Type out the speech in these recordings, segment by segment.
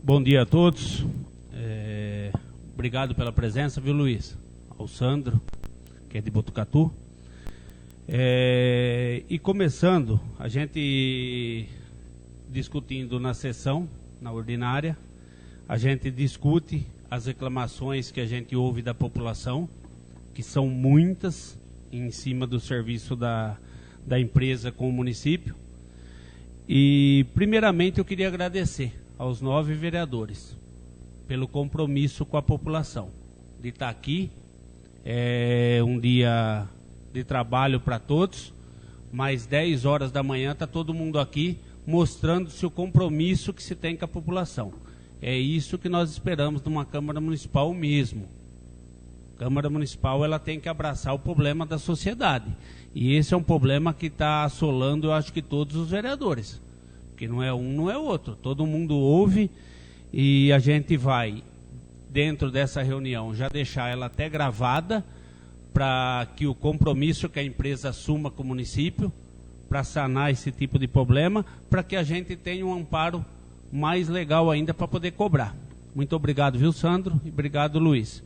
Bom dia a todos. Obrigado pela presença, viu, Luiz? Ao Sandro, que é de Botucatu. E começando, a gente discutindo na sessão, na ordinária, a gente discute as reclamações que a gente ouve da população, que são muitas, em cima do serviço da empresa com o município. E, primeiramente, eu queria agradecer aos 9 vereadores pelo compromisso com a população de estar aqui. É um dia de trabalho para todos, mas 10 horas da manhã está todo mundo aqui mostrando-se o compromisso que se tem com a população. É isso que nós esperamos de uma Câmara Municipal mesmo. A Câmara Municipal ela tem que abraçar o problema da sociedade. E esse é um problema que está assolando, eu acho que todos os vereadores. Porque não é um, não é outro. Todo mundo ouve e a gente vai, dentro dessa reunião, já deixar ela até gravada para que o compromisso que a empresa assuma com o município para sanar esse tipo de problema, para que a gente tenha um amparo mais legal ainda para poder cobrar. Muito obrigado, viu, Sandro? E obrigado, Luiz.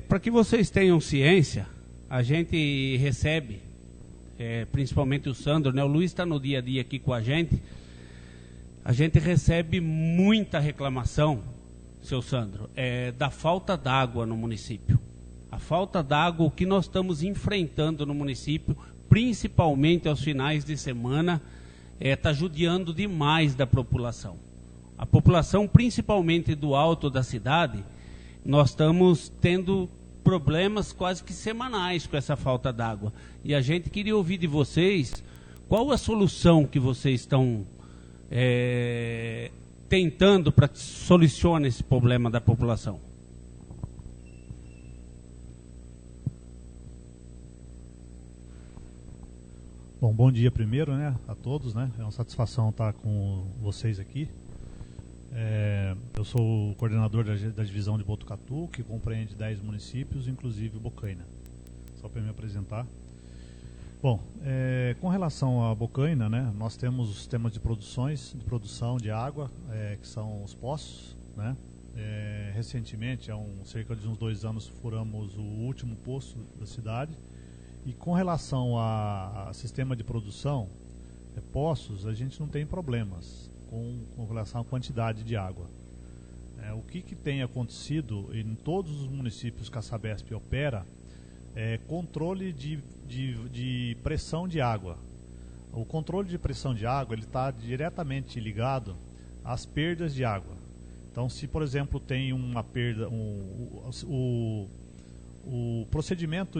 Para que vocês tenham ciência, a gente recebe, principalmente o Sandro, né? O Luiz está no dia a dia aqui com a gente recebe muita reclamação, seu Sandro, da falta d'água no município. A falta d'água, o que nós estamos enfrentando no município, principalmente aos finais de semana, está judiando demais da população. A população, principalmente do alto da cidade, nós estamos tendo problemas quase que semanais com essa falta d'água. E a gente queria ouvir de vocês qual a solução que vocês estão tentando para que solucione esse problema da população. Bom dia primeiro, né, a todos, né? É uma satisfação estar com vocês aqui. Eu sou o coordenador da divisão de Botucatu, que compreende 10 municípios, inclusive Bocaina. Só para me apresentar. Bom, com relação a Bocaina, né, nós temos os sistemas de produção de água, que são os poços, né? Recentemente, cerca de uns 2 anos, furamos o último poço da cidade. E com relação a sistema de produção, poços, a gente não tem problemas com relação à quantidade de água. O que tem acontecido em todos os municípios que a Sabesp opera é controle de pressão de água. O controle de pressão de água ele está diretamente ligado às perdas de água. Então, se por exemplo tem uma perda, o procedimento,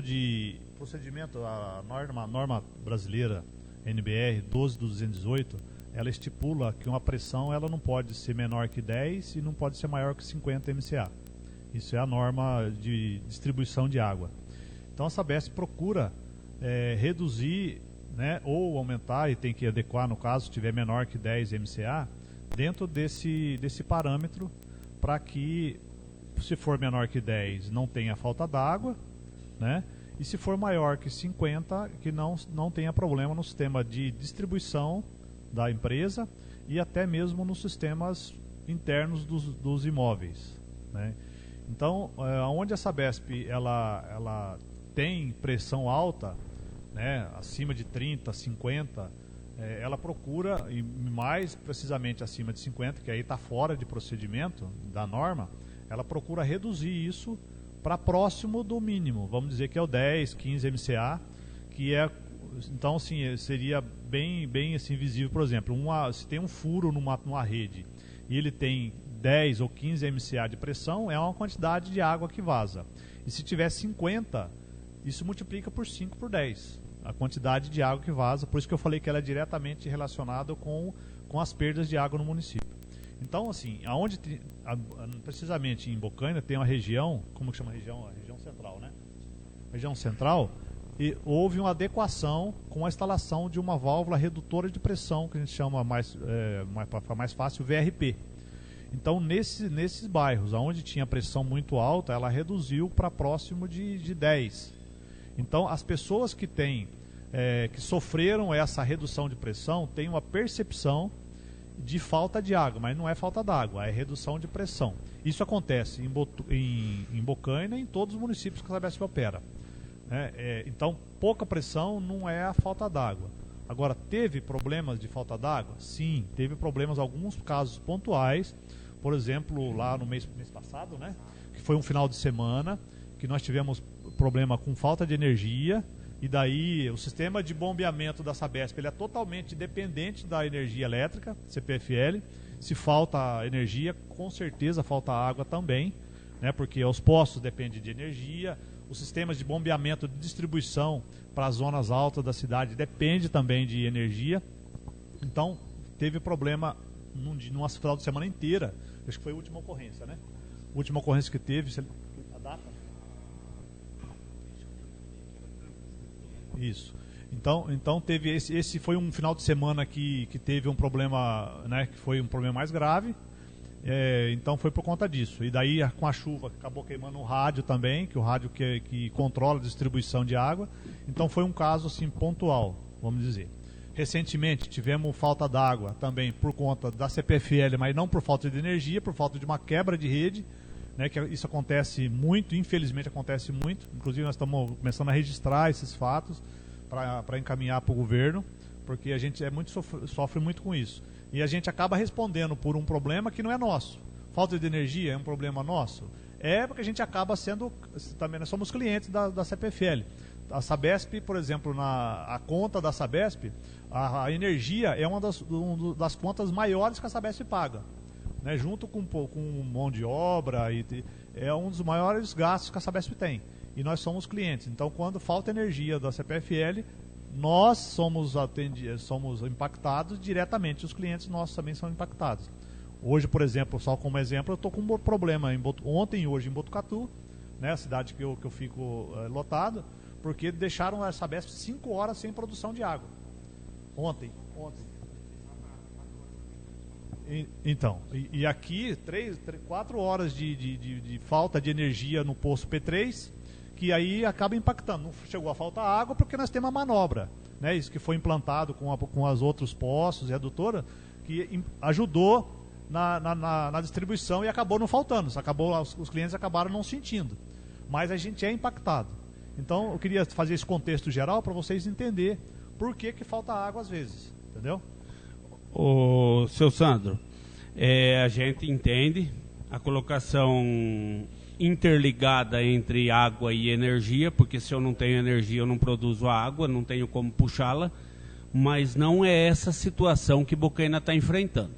a norma brasileira NBR 12218, ela estipula que uma pressão ela não pode ser menor que 10 e não pode ser maior que 50 MCA. Isso é a norma de distribuição de água. Então a Sabesp procura reduzir, né, ou aumentar, e tem que adequar no caso, se tiver menor que 10 MCA, dentro desse parâmetro, para que, se for menor que 10, não tenha falta d'água, né? E se for maior que 50, que não tenha problema no sistema de distribuição da empresa e até mesmo nos sistemas internos dos imóveis, né? Então, onde a Sabesp ela tem pressão alta, né, acima de 30, 50, ela procura, e mais precisamente acima de 50, que aí está fora de procedimento da norma, ela procura reduzir isso para próximo do mínimo, vamos dizer que é o 10, 15 MCA, que então assim, seria bem assim, visível, por exemplo, se tem um furo numa rede e ele tem 10 ou 15 MCA de pressão, é uma quantidade de água que vaza. E se tiver 50, isso multiplica por 5 por 10, a quantidade de água que vaza, por isso que eu falei que ela é diretamente relacionada com as perdas de água no município. Então, assim, precisamente em Bocaina tem uma região, como que chama a região? A região central, né? Região central, e houve uma adequação com a instalação de uma válvula redutora de pressão, que a gente chama para mais fácil, VRP. Então, nesses bairros, onde tinha pressão muito alta, ela reduziu para próximo de 10. Então, as pessoas que sofreram essa redução de pressão têm uma percepção de falta de água, mas não é falta d'água, é redução de pressão. Isso acontece em Bocaina e em todos os municípios que a Sabesp opera. Então, pouca pressão não é a falta d'água. Agora, teve problemas de falta d'água? Sim, teve problemas, alguns casos pontuais. Por exemplo, lá no mês passado, né, que foi um final de semana, que nós tivemos problema com falta de energia, e daí o sistema de bombeamento da Sabesp ele é totalmente dependente da energia elétrica, CPFL. Se falta energia, com certeza falta água também, né, porque os postos dependem de energia, os sistemas de bombeamento de distribuição para as zonas altas da cidade depende também de energia. Então, teve problema numa final de semana inteira. Acho que foi a última ocorrência, né? A última ocorrência que teve, a data? Isso. Então teve esse foi um final de semana que teve um problema, né? Que foi um problema mais grave. Então foi por conta disso. E daí com a chuva acabou queimando o rádio também, que o rádio que controla a distribuição de água. Então foi um caso assim pontual, vamos dizer. Recentemente tivemos falta d'água também por conta da CPFL, mas não por falta de energia, por falta de uma quebra de rede, né, que isso acontece muito, infelizmente acontece muito. Inclusive nós estamos começando a registrar esses fatos para encaminhar para o governo, porque a gente sofre muito com isso. E a gente acaba respondendo por um problema que não é nosso. Falta de energia é um problema nosso? Porque a gente acaba sendo, também nós somos clientes da CPFL. A Sabesp, por exemplo, a conta da Sabesp, a energia é uma das contas maiores que a Sabesp paga, né? Junto com mão de obra, é um dos maiores gastos que a Sabesp tem. E nós somos clientes. Então, quando falta energia da CPFL, nós somos impactados diretamente. Os clientes nossos também são impactados. Hoje, por exemplo, só como exemplo, eu estou com um problema ontem e hoje em Botucatu, né, a cidade que eu fico lotado, porque deixaram a Sabesp 5 horas sem produção de água. Ontem. Então, e aqui 4 horas de falta de energia no poço P3, que aí acaba impactando. Não chegou a faltar água porque nós temos uma manobra, né? Isso que foi implantado com as outros poços e redutora, que ajudou na distribuição e acabou não faltando. Os clientes acabaram não sentindo. Mas a gente é impactado. Então, eu queria fazer esse contexto geral para vocês entenderem por que falta água às vezes, entendeu? Ô, seu Sandro, a gente entende a colocação interligada entre água e energia, porque se eu não tenho energia eu não produzo água, não tenho como puxá-la, mas não é essa situação que Bocaina está enfrentando.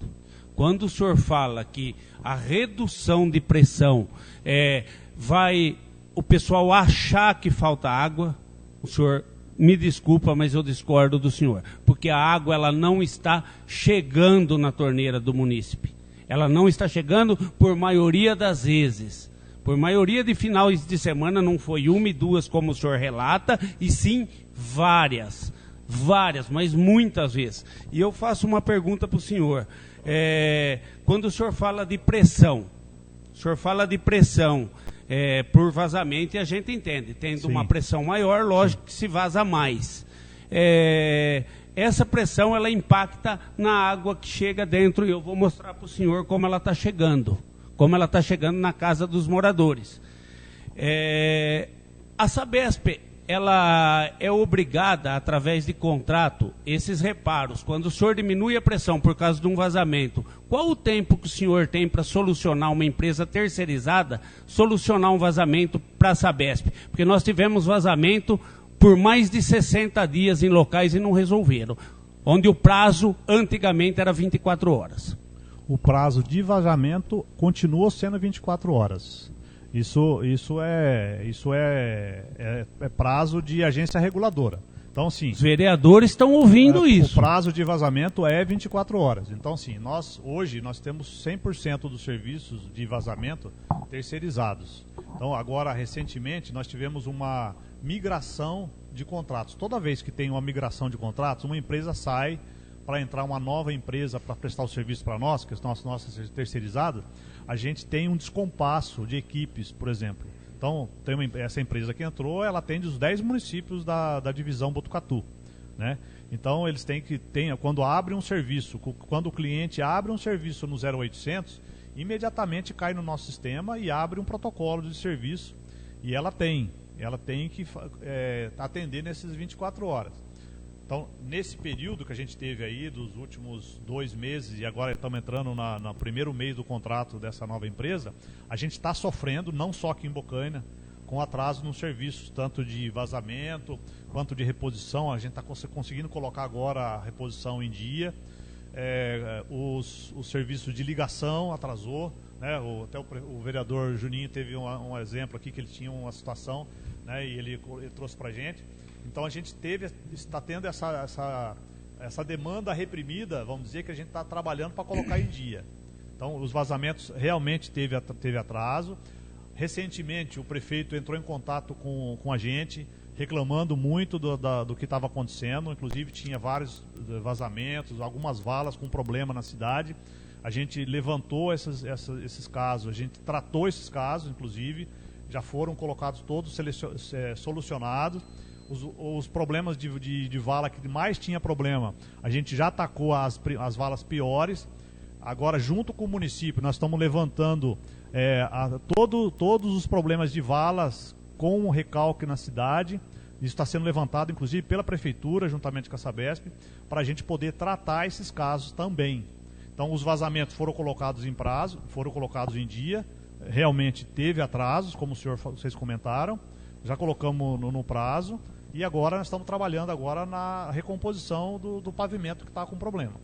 Quando o senhor fala que a redução de pressão vai o pessoal achar que falta água, o senhor me desculpa, mas eu discordo do senhor, porque a água ela não está chegando na torneira do munícipe. Ela não está chegando por maioria das vezes. Por maioria de finais de semana não foi uma e duas como o senhor relata, e sim várias, mas muitas vezes. E eu faço uma pergunta para o senhor. Quando o senhor fala de pressão, por vazamento, e a gente entende, tendo uma pressão maior, lógico que se vaza mais. Essa pressão, ela impacta na água que chega dentro, e eu vou mostrar para o senhor como ela está chegando na casa dos moradores. A Sabesp, ela é obrigada, através de contrato, esses reparos. Quando o senhor diminui a pressão por causa de um vazamento, qual o tempo que o senhor tem para solucionar, uma empresa terceirizada, solucionar um vazamento para a Sabesp? Porque nós tivemos vazamento por mais de 60 dias em locais e não resolveram, onde o prazo antigamente era 24 horas. O prazo de vazamento continua sendo 24 horas. Isso é prazo de agência reguladora. Então, sim, os vereadores estão ouvindo isso. O prazo de vazamento é 24 horas. Então, sim, hoje nós temos 100% dos serviços de vazamento terceirizados. Então, agora, recentemente, nós tivemos uma migração de contratos. Toda vez que tem uma migração de contratos, uma empresa sai para entrar uma nova empresa para prestar o serviço para nós, que são as nossas terceirizadas. A gente tem um descompasso de equipes, por exemplo. Então, essa empresa que entrou, ela atende os 10 municípios da divisão Botucatu, né? Então eles têm que quando abre um serviço, quando o cliente abre um serviço no 0800, imediatamente cai no nosso sistema e abre um protocolo de serviço, e ela tem que atender nesses 24 horas. Então, nesse período que a gente teve aí, dos últimos 2 meses, e agora estamos entrando no primeiro mês do contrato dessa nova empresa, a gente está sofrendo, não só aqui em Bocaina, com atraso nos serviços, tanto de vazamento quanto de reposição. A gente está conseguindo colocar agora a reposição em dia. Os serviços de ligação atrasou, né? Até o vereador Juninho teve um exemplo aqui, que ele tinha uma situação, né? E ele trouxe para a gente. Então a gente está tendo essa demanda reprimida, vamos dizer, que a gente está trabalhando para colocar em dia. Então os vazamentos realmente teve atraso. Recentemente o prefeito entrou em contato com a gente, reclamando muito do que estava acontecendo. Inclusive tinha vários vazamentos, algumas valas com problema na cidade. A gente levantou esses casos, a gente tratou esses casos, inclusive, já foram colocados todos solucionados. Os problemas de vala que mais tinha problema, a gente já atacou as valas piores. Agora, junto com o município, nós estamos levantando todos os problemas de valas com o recalque na cidade. Isso está sendo levantado, inclusive, pela Prefeitura, juntamente com a Sabesp, para a gente poder tratar esses casos também. Então, os vazamentos foram colocados em prazo, foram colocados em dia. Realmente teve atrasos, como vocês comentaram. Já colocamos no prazo. E agora nós estamos trabalhando agora na recomposição do pavimento que está com problema.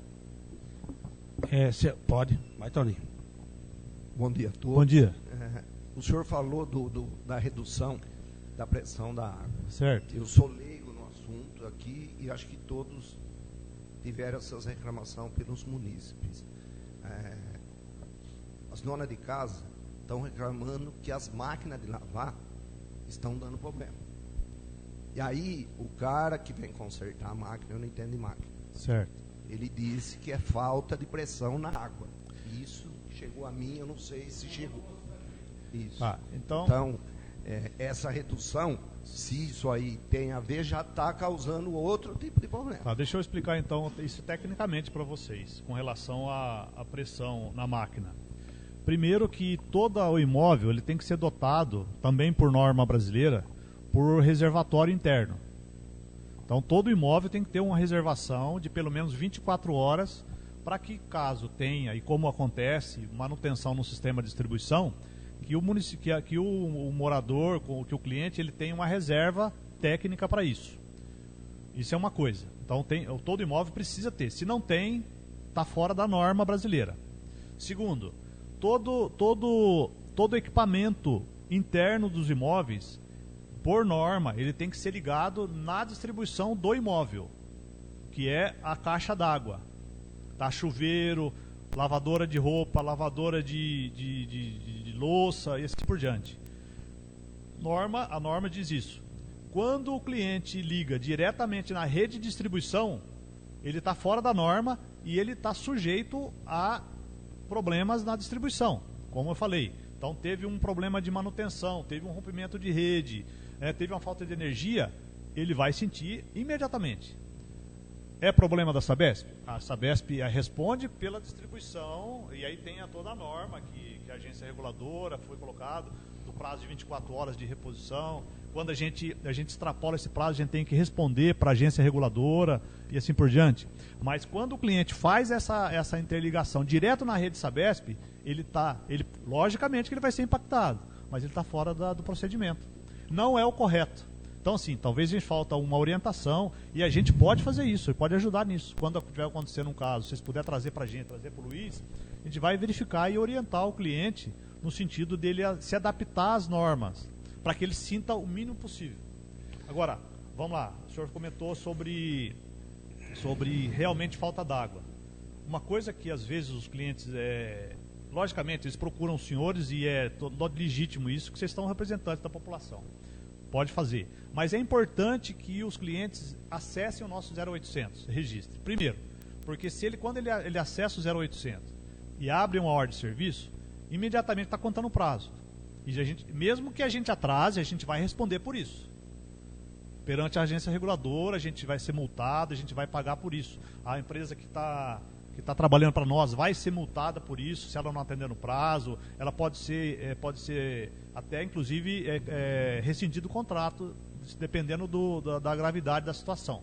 Pode. Vai, Tony. Bom dia a todos. Bom dia. O senhor falou da redução da pressão da água. Certo. Eu sou leigo no assunto aqui e acho que todos tiveram essas reclamações pelos munícipes. As donas de casa estão reclamando que as máquinas de lavar estão dando problema. E aí, o cara que vem consertar a máquina, eu não entendo de máquina. Certo. Ele disse que é falta de pressão na água. Isso chegou a mim, eu não sei se chegou. Isso. Então essa redução, se isso aí tem a ver, já está causando outro tipo de problema. Tá, deixa eu explicar então isso tecnicamente para vocês, com relação à pressão na máquina. Primeiro que todo o imóvel ele tem que ser dotado, também por norma brasileira, por reservatório interno. Então todo imóvel tem que ter uma reservação de pelo menos 24 horas para que, caso tenha, e como acontece, manutenção no sistema de distribuição, que o morador, que o cliente, ele tenha uma reserva técnica para isso. Isso é uma coisa. Então todo imóvel precisa ter. Se não tem, está fora da norma brasileira. Segundo, todo equipamento interno dos imóveis, por norma, ele tem que ser ligado na distribuição do imóvel, que é a caixa d'água. Tá? Chuveiro, lavadora de roupa, lavadora de louça e assim por diante. A norma diz isso. Quando o cliente liga diretamente na rede de distribuição, ele está fora da norma e ele está sujeito a problemas na distribuição, como eu falei. Então teve um problema de manutenção, teve um rompimento de rede, teve uma falta de energia, ele vai sentir imediatamente. É problema da Sabesp? A Sabesp responde pela distribuição, e aí tem toda a norma que a agência reguladora foi colocado, do prazo de 24 horas de reposição. Quando a gente extrapola esse prazo, a gente tem que responder para a agência reguladora e assim por diante. Mas quando o cliente faz essa interligação direto na rede Sabesp, logicamente que ele vai ser impactado, mas ele está fora do procedimento. Não é o correto. Então, assim, talvez a gente falta uma orientação e a gente pode fazer isso, pode ajudar nisso. Quando estiver acontecendo um caso, se vocês puderem trazer para a gente, trazer para o Luiz, a gente vai verificar e orientar o cliente no sentido dele se adaptar às normas, para que ele sinta o mínimo possível. Agora, vamos lá, o senhor comentou sobre realmente falta d'água. Uma coisa que às vezes os clientes, logicamente, eles procuram os senhores e é todo legítimo isso, que vocês estão representantes da população. Pode fazer. Mas é importante que os clientes acessem o nosso 0800, registre. Primeiro, porque quando ele acessa o 0800 e abre uma ordem de serviço, imediatamente está contando o prazo. E mesmo que a gente atrase, a gente vai responder por isso. perante a agência reguladora, a gente vai ser multado, a gente vai pagar por isso. A empresa que está trabalhando para nós vai ser multada por isso, se ela não atender no prazo, ela pode ser até, inclusive, rescindido o contrato, dependendo da gravidade da situação.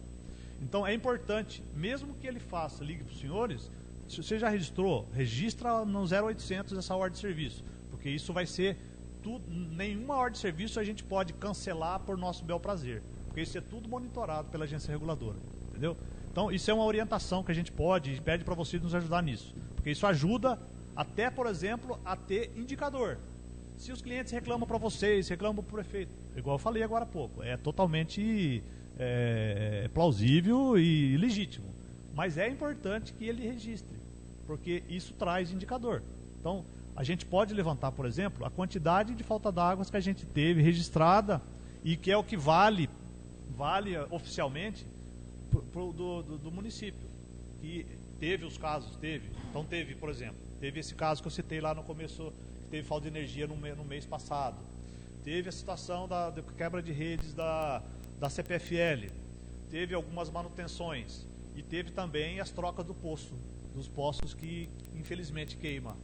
Então, é importante, mesmo que ele faça, ligue para os senhores, se você já registrou, registra no 0800 essa ordem de serviço, porque isso vai ser tudo, nenhuma ordem de serviço a gente pode cancelar por nosso bel prazer, porque isso é tudo monitorado pela agência reguladora, entendeu? Então, isso é uma orientação que a gente pede para vocês nos ajudar nisso, porque isso ajuda até, por exemplo, a ter indicador. Se os clientes reclamam para vocês, reclamam para o prefeito, igual eu falei agora há pouco, é totalmente plausível e legítimo, mas é importante que ele registre, porque isso traz indicador. Então, a gente pode levantar, por exemplo, a quantidade de falta d'água que a gente teve registrada e que é o que vale oficialmente do município. Que teve os casos, Então teve, por exemplo, teve esse caso que eu citei lá no começo, que teve falta de energia no mês passado. Teve a situação da quebra de redes da CPFL. Teve algumas manutenções. E teve também as trocas dos poços que infelizmente queima,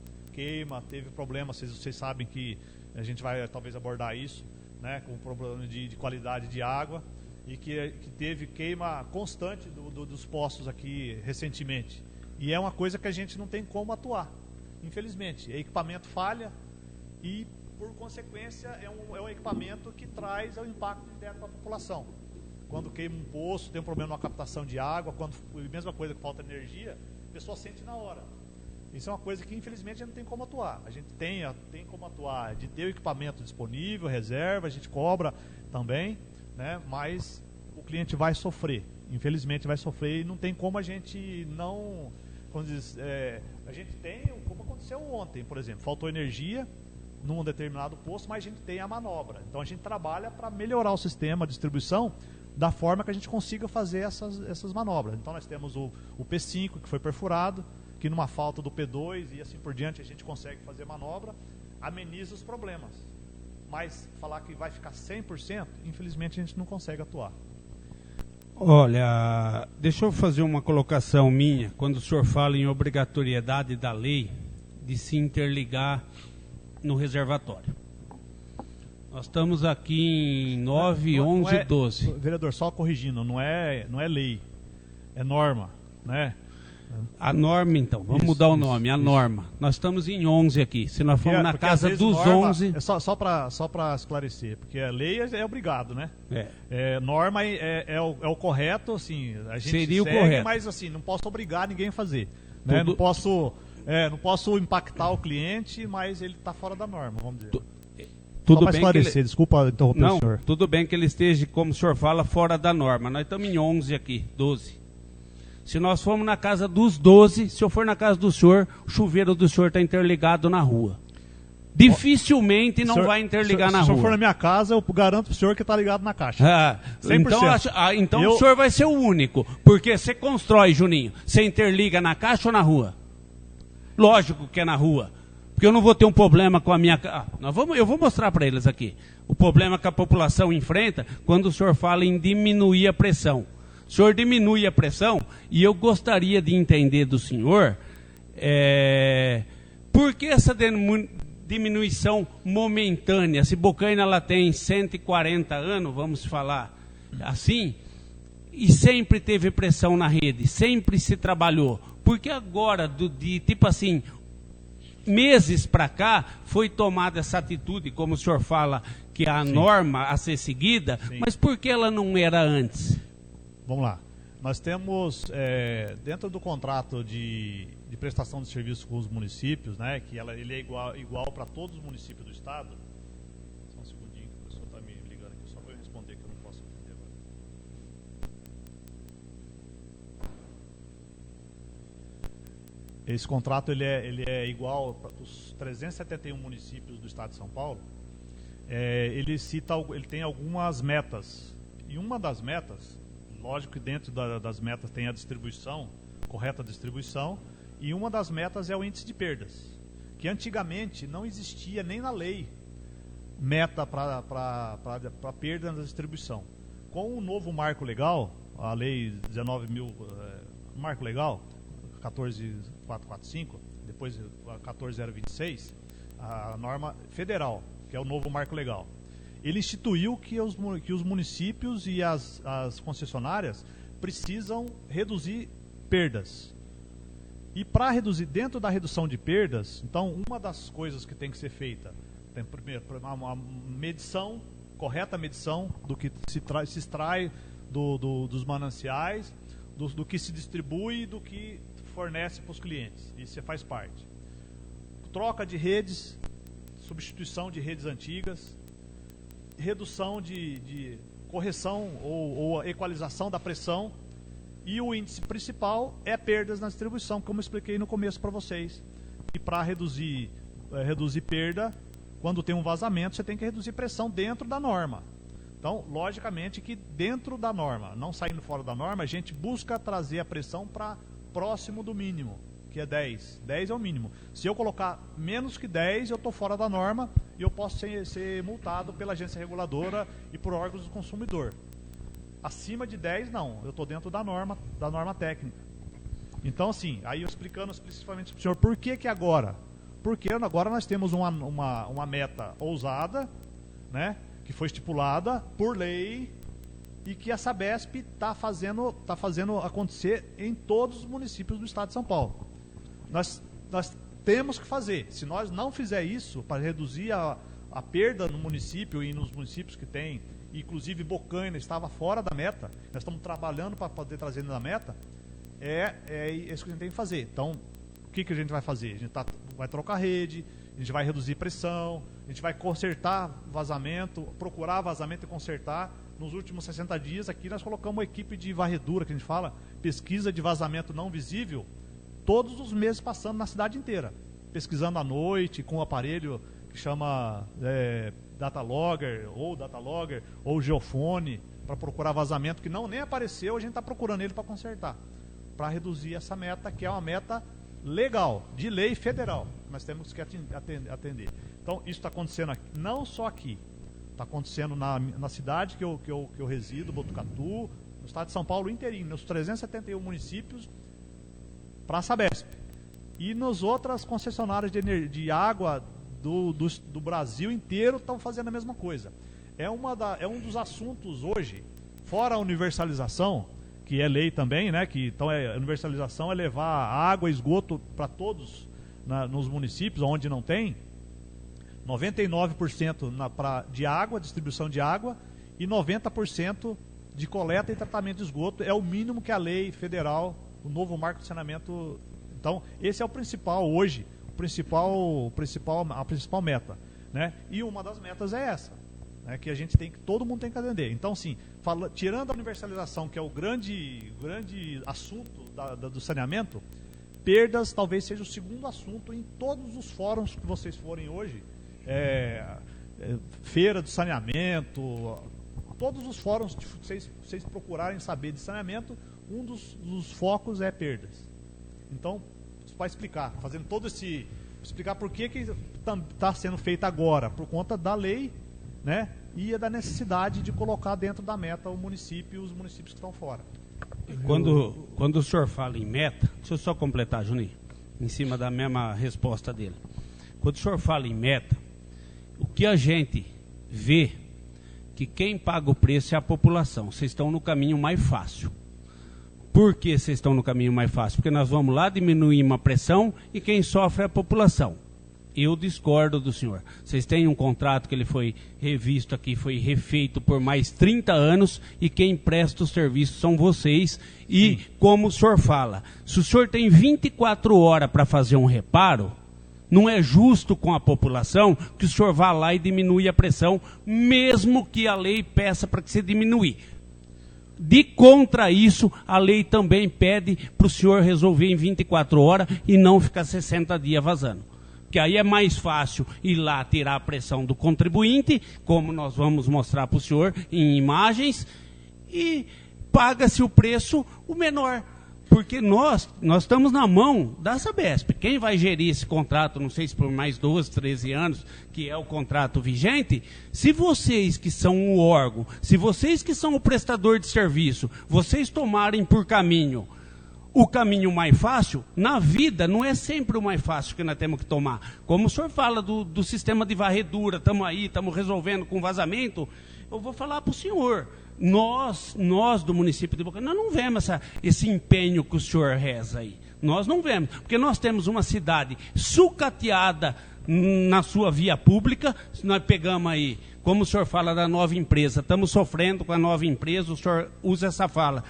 teve problema, vocês sabem que a gente vai talvez abordar isso, né, com problema de qualidade de água, e que teve queima constante dos poços aqui recentemente. E é uma coisa que a gente não tem como atuar, infelizmente. O equipamento falha e, por consequência, é um equipamento que traz o impacto direto para a população. Quando queima um poço, tem um problema na captação de água, mesma coisa que falta energia, a pessoa sente na hora. Isso é uma coisa que, infelizmente, a gente não tem como atuar. A gente tem como atuar de ter o equipamento disponível, reserva, a gente cobra também, né? Mas o cliente vai sofrer. Infelizmente vai sofrer e não tem como a gente não... a gente tem, como aconteceu ontem, por exemplo, faltou energia num determinado posto, mas a gente tem a manobra. Então a gente trabalha para melhorar o sistema de distribuição da forma que a gente consiga fazer essas manobras. Então nós temos o P5 que foi perfurado, que numa falta do P2 e assim por diante a gente consegue fazer manobra, ameniza os problemas. Mas falar que vai ficar 100%, infelizmente a gente não consegue atuar. Olha, deixa eu fazer uma colocação minha, quando o senhor fala em obrigatoriedade da lei de se interligar no reservatório. Nós estamos aqui em 9, 11, 12. Vereador, só corrigindo, não é lei, é norma, né? A norma, então, vamos mudar o nome, a norma. Nós estamos em 11 aqui, se nós formos na casa dos norma, 11... Só para esclarecer, porque a lei é obrigado, né? Norma é o correto, assim, a gente seria segue, o correto. Mas assim, não posso obrigar ninguém a fazer. Né? Não posso impactar o cliente, mas ele está fora da norma, vamos dizer. Tudo só para bem esclarecer, que ele... desculpa interromper o senhor. Tudo bem que ele esteja, como o senhor fala, fora da norma. Nós estamos em 11 aqui, 12. Se nós formos na casa dos 12, se eu for na casa do senhor, o chuveiro do senhor está interligado na rua. Dificilmente não vai interligar na rua. Se o senhor for na minha casa, eu garanto para o senhor que está ligado na caixa. 100%. Então o senhor vai ser o único. Porque você constrói, Juninho, você interliga na caixa ou na rua? Lógico que é na rua. Porque eu não vou ter um problema com a minha... eu vou mostrar para eles aqui. O problema que a população enfrenta quando o senhor fala em diminuir a pressão. O senhor diminui a pressão e eu gostaria de entender do senhor por que essa diminuição momentânea. Se Bocaina ela tem 140 anos, vamos falar assim, e sempre teve pressão na rede, sempre se trabalhou. Porque agora, tipo assim... meses para cá foi tomada essa atitude, como o senhor fala, que é a norma a ser seguida, mas por que ela não era antes? Vamos lá. Nós temos, dentro do contrato de prestação de serviço com os municípios, né, que ele é igual para todos os municípios do estado. Só um segundinho que o pessoal está me ligando aqui, só vou responder que eu não posso atender agora. Esse contrato ele é igual para os 371 municípios do estado de São Paulo. Ele tem algumas metas. E uma das metas, lógico que dentro das metas tem a distribuição, correta distribuição, e uma das metas é o índice de perdas, que antigamente não existia nem na lei meta para perda na distribuição. Com o novo marco legal, a lei 19.000, marco legal, 14.445, depois a 14.026, a norma federal, que é o novo marco legal. Ele instituiu que os municípios e as concessionárias precisam reduzir perdas. E para reduzir, dentro da redução de perdas, então uma das coisas que tem que ser feita, tem primeiro uma medição, correta medição do que se extrai dos mananciais, do que se distribui e do que fornece para os clientes. Isso faz parte. Troca de redes, substituição de redes antigas, redução de correção ou equalização da pressão, e o índice principal é perdas na distribuição, como eu expliquei no começo para vocês. E para reduzir perda, quando tem um vazamento, você tem que reduzir pressão dentro da norma. Então, logicamente que dentro da norma, não saindo fora da norma, a gente busca trazer a pressão para próximo do mínimo, que é 10. 10 é o mínimo. Se eu colocar menos que 10, eu estou fora da norma e eu posso ser multado pela agência reguladora e por órgãos do consumidor. Acima de 10, não. Eu estou dentro da norma técnica. Então, assim, aí eu explicando especificamente para o senhor, por que agora? Porque agora nós temos uma meta ousada, né, que foi estipulada por lei e que a Sabesp está fazendo acontecer em todos os municípios do estado de São Paulo. Nós temos que fazer. Se nós não fizer isso, para reduzir a perda no município e nos municípios que tem, inclusive Bocaina estava fora da meta, nós estamos trabalhando para poder trazer na meta, é isso que a gente tem que fazer. Então, o que a gente vai fazer? A gente vai trocar rede, a gente vai reduzir pressão, a gente vai consertar vazamento, procurar vazamento e consertar. Nos últimos 60 dias aqui nós colocamos uma equipe de varredura, que a gente fala, pesquisa de vazamento não visível, todos os meses passando na cidade inteira, pesquisando à noite com um aparelho que chama Datalogger ou Geofone, para procurar vazamento que nem apareceu, a gente está procurando ele para consertar, para reduzir essa meta, que é uma meta legal, de lei federal, nós temos que atender. Então, isso está acontecendo aqui, não só aqui, está acontecendo na cidade que eu resido, Botucatu, no estado de São Paulo inteirinho, nos 371 municípios, para a Sabesp. E nas outras concessionárias de água do Brasil inteiro estão fazendo a mesma coisa. É um dos assuntos hoje, fora a universalização, que é lei também, né? Então a universalização é levar água e esgoto para todos nos municípios onde não tem, 99% de água, distribuição de água, e 90% de coleta e tratamento de esgoto. É o mínimo que a lei federal, o novo marco de saneamento. Então, esse é o principal hoje, a principal meta, né? E uma das metas é essa, né, que todo mundo tem que atender. Então, sim, tirando a universalização, que é o grande assunto do saneamento, perdas talvez seja o segundo assunto em todos os fóruns que vocês forem hoje, feira do saneamento, todos os fóruns que vocês procurarem saber de saneamento, um dos focos é perdas. Então, para explicar, explicar por que está sendo feito agora, por conta da lei, né, e da necessidade de colocar dentro da meta os municípios que estão fora. Quando o senhor fala em meta, deixa eu só completar, Juninho, em cima da mesma resposta dele. Quando o senhor fala em meta, o que a gente vê, que quem paga o preço é a população. Vocês estão no caminho mais fácil. Por que vocês estão no caminho mais fácil? Porque nós vamos lá diminuir uma pressão e quem sofre é a população. Eu discordo do senhor. Vocês têm um contrato que ele foi revisto aqui, foi refeito por mais 30 anos e quem presta o serviço são vocês. E, como o senhor fala, se o senhor tem 24 horas para fazer um reparo, não é justo com a população que o senhor vá lá e diminui a pressão, mesmo que a lei peça para que você diminui. De contra isso, a lei também pede para o senhor resolver em 24 horas e não ficar 60 dias vazando. Que aí é mais fácil ir lá tirar a pressão do contribuinte, como nós vamos mostrar para o senhor em imagens, e paga-se o preço o menor. Porque nós estamos na mão da Sabesp. Quem vai gerir esse contrato, não sei se por mais 12, 13 anos, que é o contrato vigente, se vocês que são o órgão, se vocês que são o prestador de serviço, vocês tomarem por caminho o caminho mais fácil, na vida não é sempre o mais fácil que nós temos que tomar. Como o senhor fala do sistema de varredura, estamos aí, estamos resolvendo com vazamento, eu vou falar para o senhor. Nós do município de Bocaina, nós não vemos esse empenho que o senhor reza aí. Nós não vemos, porque nós temos uma cidade sucateada na sua via pública. Se nós pegamos aí, como o senhor fala da nova empresa, estamos sofrendo com a nova empresa, o senhor usa essa fala.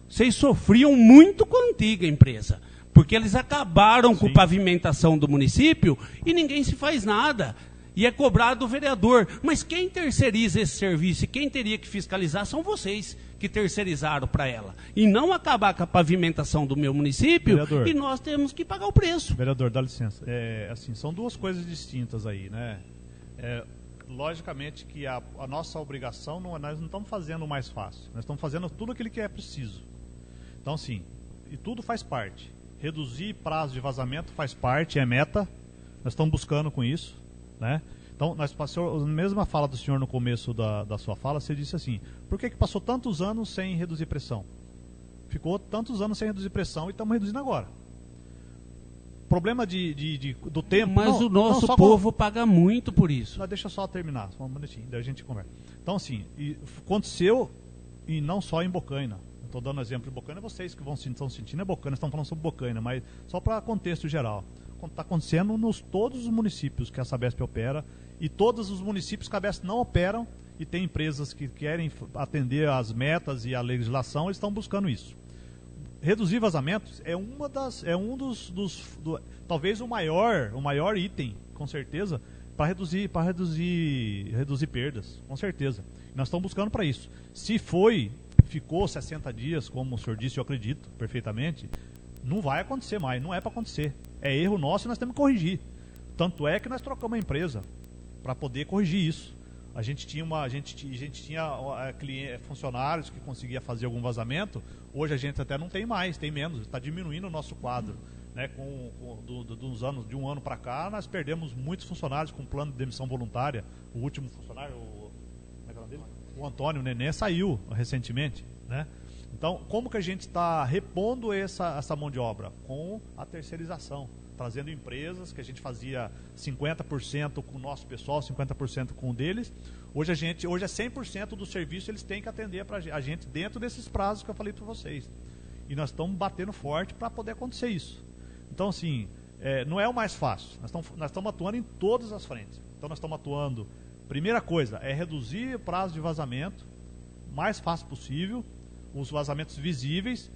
Vocês sofriam muito com a antiga empresa, porque eles acabaram com a pavimentação do município e ninguém se faz nada. E é cobrado do vereador. Mas quem terceiriza esse serviço e quem teria que fiscalizar são vocês que terceirizaram para ela. E não acabar com a pavimentação do meu município, vereador, e nós temos que pagar o preço. Vereador, dá licença. Assim, são duas coisas distintas aí, né? Logicamente que a nossa obrigação, nós não estamos fazendo o mais fácil. Nós estamos fazendo tudo aquilo que é preciso. Então, sim, e tudo faz parte. Reduzir prazo de vazamento faz parte, é meta. Nós estamos buscando com isso. Né? Então, a mesma fala do senhor no começo da sua fala, você disse assim, por que passou tantos anos sem reduzir pressão? Ficou tantos anos sem reduzir pressão e estamos reduzindo agora. Problema do tempo... Mas o nosso povo paga muito por isso. Mas deixa eu só terminar, só um minutinho, daí a gente conversa. Então, assim, aconteceu, e não só em Bocaina. Estou dando exemplo de Bocaina, vocês que estão sentindo é Bocaina, estão falando sobre Bocaina, mas só para contexto geral. Está acontecendo todos os municípios que a Sabesp opera, e todos os municípios que a Sabesp não operam, e tem empresas que querem atender às metas e à legislação, eles estão buscando isso. Reduzir vazamentos talvez o maior item, com certeza, para reduzir perdas, com certeza. E nós estamos buscando para isso. Se ficou 60 dias, como o senhor disse, eu acredito perfeitamente, não vai acontecer mais, não é para acontecer. É erro nosso e nós temos que corrigir. Tanto é que nós trocamos a empresa para poder corrigir isso. A gente tinha funcionários que conseguia fazer algum vazamento. Hoje a gente até não tem mais, tem menos. Está diminuindo o nosso quadro. Né? De um ano para cá, nós perdemos muitos funcionários com plano de demissão voluntária. O último funcionário, o Antônio Nenê, saiu recentemente, né? Então, como que a gente está repondo essa mão de obra? Com a terceirização, trazendo empresas que a gente fazia 50% com o nosso pessoal, 50% com o deles. Hoje é 100% do serviço, eles têm que atender para a gente dentro desses prazos que eu falei para vocês. E nós estamos batendo forte para poder acontecer isso. Então, assim, não é o mais fácil. Nós estamos atuando em todas as frentes. Então, nós estamos atuando, primeira coisa, é reduzir o prazo de vazamento, o mais fácil possível, os vazamentos visíveis.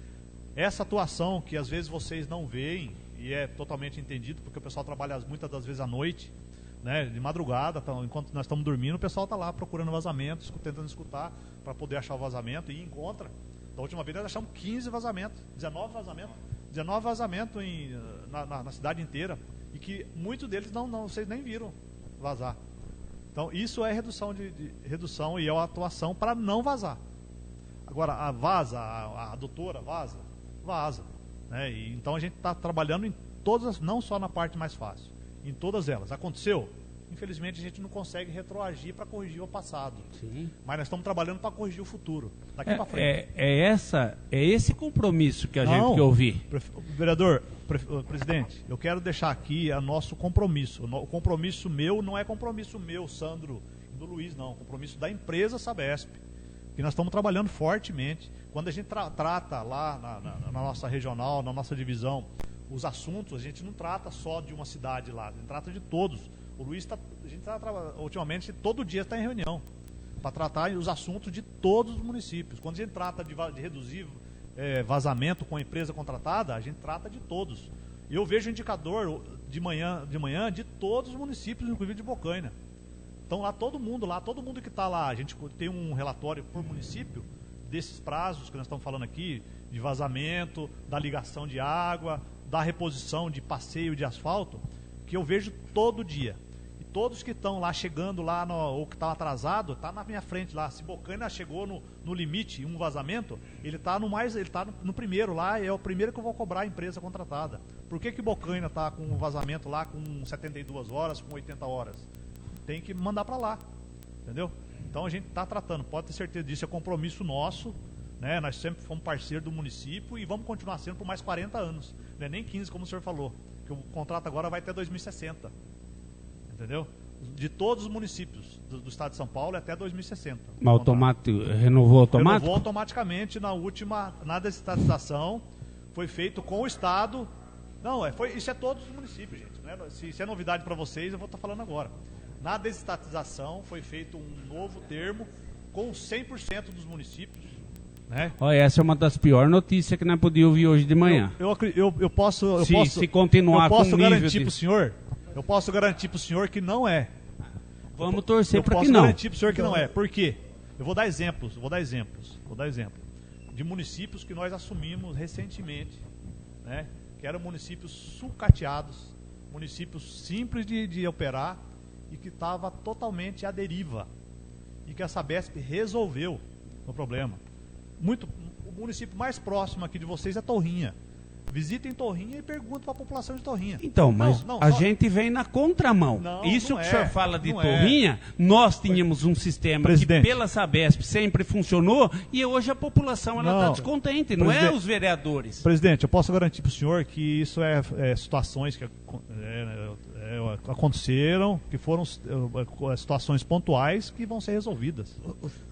Essa atuação que às vezes vocês não veem, e é totalmente entendido, porque o pessoal trabalha muitas das vezes à noite, né, de madrugada, enquanto nós estamos dormindo, o pessoal está lá procurando vazamentos, tentando escutar para poder achar o vazamento, e encontra. Da última vez nós achamos 15 vazamentos, 19 vazamentos na cidade inteira, e que muitos deles vocês nem viram vazar. Então isso é redução e é uma atuação para não vazar. Agora, a doutora vaza. Né? Então a gente está trabalhando em todas, não só na parte mais fácil, em todas elas. Aconteceu? Infelizmente a gente não consegue retroagir para corrigir o passado. Sim. Mas nós estamos trabalhando para corrigir o futuro, daqui para frente. É esse compromisso que a gente quer ouvir. Vereador, presidente, eu quero deixar aqui o nosso compromisso. O compromisso meu não é compromisso meu, Sandro e do Luiz, não. Compromisso da empresa Sabesp. Que nós estamos trabalhando fortemente. Quando a gente trata lá na nossa regional, na nossa divisão, os assuntos, a gente não trata só de uma cidade lá, a gente trata de todos. O Luiz ultimamente, todo dia está em reunião para tratar os assuntos de todos os municípios. Quando a gente trata de reduzir vazamento com a empresa contratada, a gente trata de todos. Eu vejo o indicador de manhã de todos os municípios, inclusive de Bocaina. Então todo mundo que está lá, a gente tem um relatório por município desses prazos que nós estamos falando aqui, de vazamento, da ligação de água, da reposição de passeio de asfalto, que eu vejo todo dia. E todos que estão lá chegando lá, ou que estão atrasados, está na minha frente lá. Se Bocaina chegou no limite, um vazamento, ele está no primeiro lá, é o primeiro que eu vou cobrar a empresa contratada. Por que Bocaina está com um vazamento lá com 72 horas, com 80 horas? Tem que mandar para lá, entendeu? Então a gente está tratando, pode ter certeza disso, é compromisso nosso, né? Nós sempre fomos parceiro do município e vamos continuar sendo por mais 40 anos, não é nem 15 como o senhor falou, que o contrato agora vai até 2060, entendeu? De todos os municípios do estado de São Paulo é até 2060. Mas renovou automático? Renovou automaticamente na desestatização, foi feito com o estado. Não, isso é todos os municípios, gente, né? Se é novidade para vocês, eu vou estar falando agora. Na desestatização foi feito um novo termo com 100% dos municípios, né? Olha, essa é uma das piores notícias que nós podíamos ouvir hoje de manhã. Eu posso se continuar com o garantir para o senhor, eu posso garantir para o senhor que não é. Vamos torcer para que não. Eu posso garantir para o senhor que não é. Por quê? Eu vou dar exemplo de municípios que nós assumimos recentemente, né? Que eram municípios sucateados, municípios simples de operar e que estava totalmente à deriva e que a Sabesp resolveu o problema. O município mais próximo aqui de vocês é Torrinha. Visitem Torrinha e perguntem para a população de Torrinha. Então, mas a gente vem na contramão. Isso que o senhor fala de Torrinha, nós tínhamos um sistema que pela Sabesp sempre funcionou e hoje a população está descontente, não é os vereadores. Presidente, eu posso garantir para o senhor que isso é situações que aconteceram, que foram situações pontuais que vão ser resolvidas.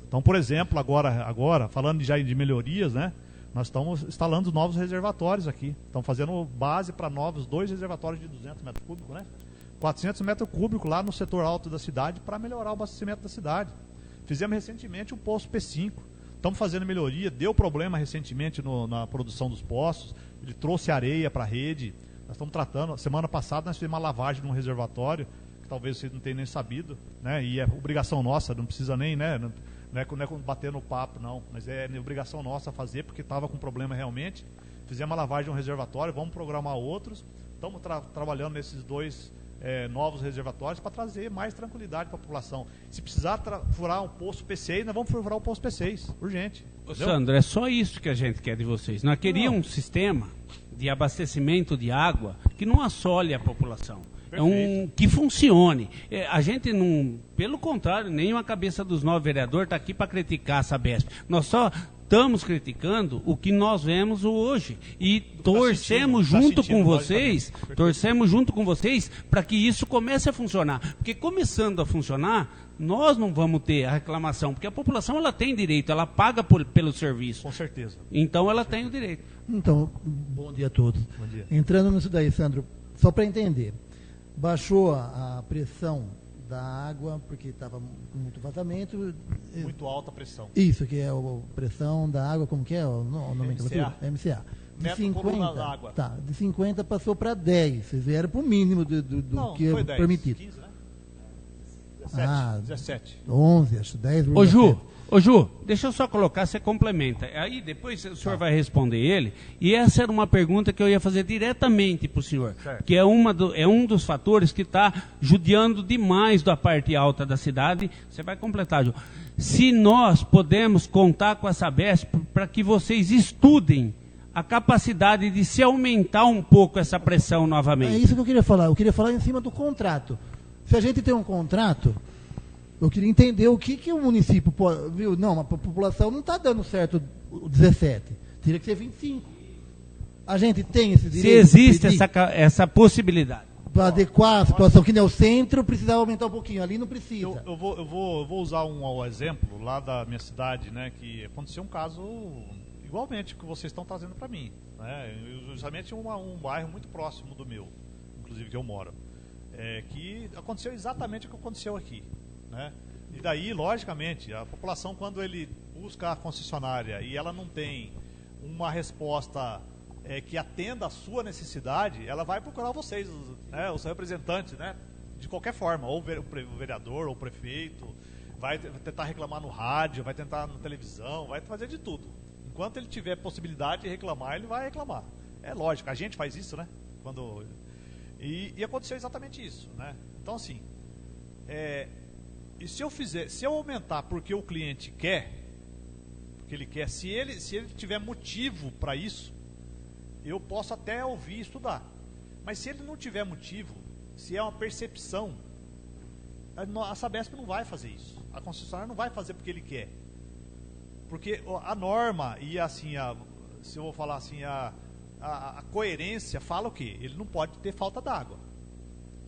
Então, por exemplo, agora falando já de melhorias, né? Nós estamos instalando novos reservatórios aqui. Estamos fazendo base para novos 2 reservatórios de 200 metros cúbicos, né? 400 metros cúbicos lá no setor alto da cidade para melhorar o abastecimento da cidade. Fizemos recentemente um poço P5. Estamos fazendo melhoria. Deu problema recentemente na produção dos poços. Ele trouxe areia para a rede. Nós estamos tratando. Semana passada nós fizemos uma lavagem num reservatório, que talvez vocês não tenham nem sabido, né? E é obrigação nossa, não precisa nem, né? Não é bater no papo, não, mas é obrigação nossa fazer, porque estava com problema realmente. Fizemos uma lavagem de um reservatório, vamos programar outros. Estamos trabalhando nesses 2 novos reservatórios para trazer mais tranquilidade para a população. Se precisar furar um poço P6, nós vamos furar o poço P6, urgente. Sandro, é só isso que a gente quer de vocês. Nós queríamos um sistema de abastecimento de água que não assole a população. Que funcione. A gente não, pelo contrário, nem a cabeça dos 9 vereadores está aqui para criticar a Sabesp. Nós só estamos criticando o que nós vemos hoje e torcemos junto com vocês para que isso comece a funcionar. Porque começando a funcionar, nós não vamos ter a reclamação, porque a população ela tem direito, ela paga pelo serviço. Com certeza. Então ela tem o direito. Então, bom dia a todos. Bom dia. Entrando nisso daí, Sandro, só para entender. Baixou a pressão da água, porque estava com muito vazamento. Muito alta pressão. Isso, que é a pressão da água, como que é o nomenclatura? MCA. De 50, de 50 passou para 10. Vocês vieram para o mínimo do que é 10, permitido. 15, né? 17. 11, acho 10. Ô Ju, deixa eu só colocar, você complementa. Aí depois o senhor vai responder ele. E essa era uma pergunta que eu ia fazer diretamente para o senhor. Certo. Que é um dos fatores que está judiando demais da parte alta da cidade. Você vai completar, Ju. Se nós podemos contar com a Sabesp para que vocês estudem a capacidade de se aumentar um pouco essa pressão novamente. É isso que eu queria falar. Eu queria falar em cima do contrato. Se a gente tem um contrato... Eu queria entender o que o município pode... Viu? Não, a população não está dando certo o 17. Teria que ser 25. A gente tem esse direito... Se existe essa possibilidade. Para adequar a situação, que nem o centro, precisava aumentar um pouquinho. Ali não precisa. Eu vou usar um exemplo lá da minha cidade, né? Que aconteceu um caso igualmente que vocês estão trazendo para mim. Né? Justamente um bairro muito próximo do meu, inclusive que eu moro. Que aconteceu exatamente o que aconteceu aqui. Né? E daí, logicamente, a população, quando ele busca a concessionária e ela não tem uma resposta que atenda à sua necessidade, ela vai procurar vocês, os representantes, né? De qualquer forma, ou o vereador, ou o prefeito, vai tentar reclamar no rádio, vai tentar na televisão, vai fazer de tudo. Enquanto ele tiver possibilidade de reclamar, ele vai reclamar. É lógico, a gente faz isso, né? E aconteceu exatamente isso, né? Então, assim, E se eu aumentar porque o cliente quer, se ele tiver motivo para isso, eu posso até ouvir e estudar. Mas se ele não tiver motivo, se é uma percepção, a Sabesp não vai fazer isso. A concessionária não vai fazer porque ele quer. Porque a norma e assim, se eu vou falar assim, a coerência fala o quê? Ele não pode ter falta d'água.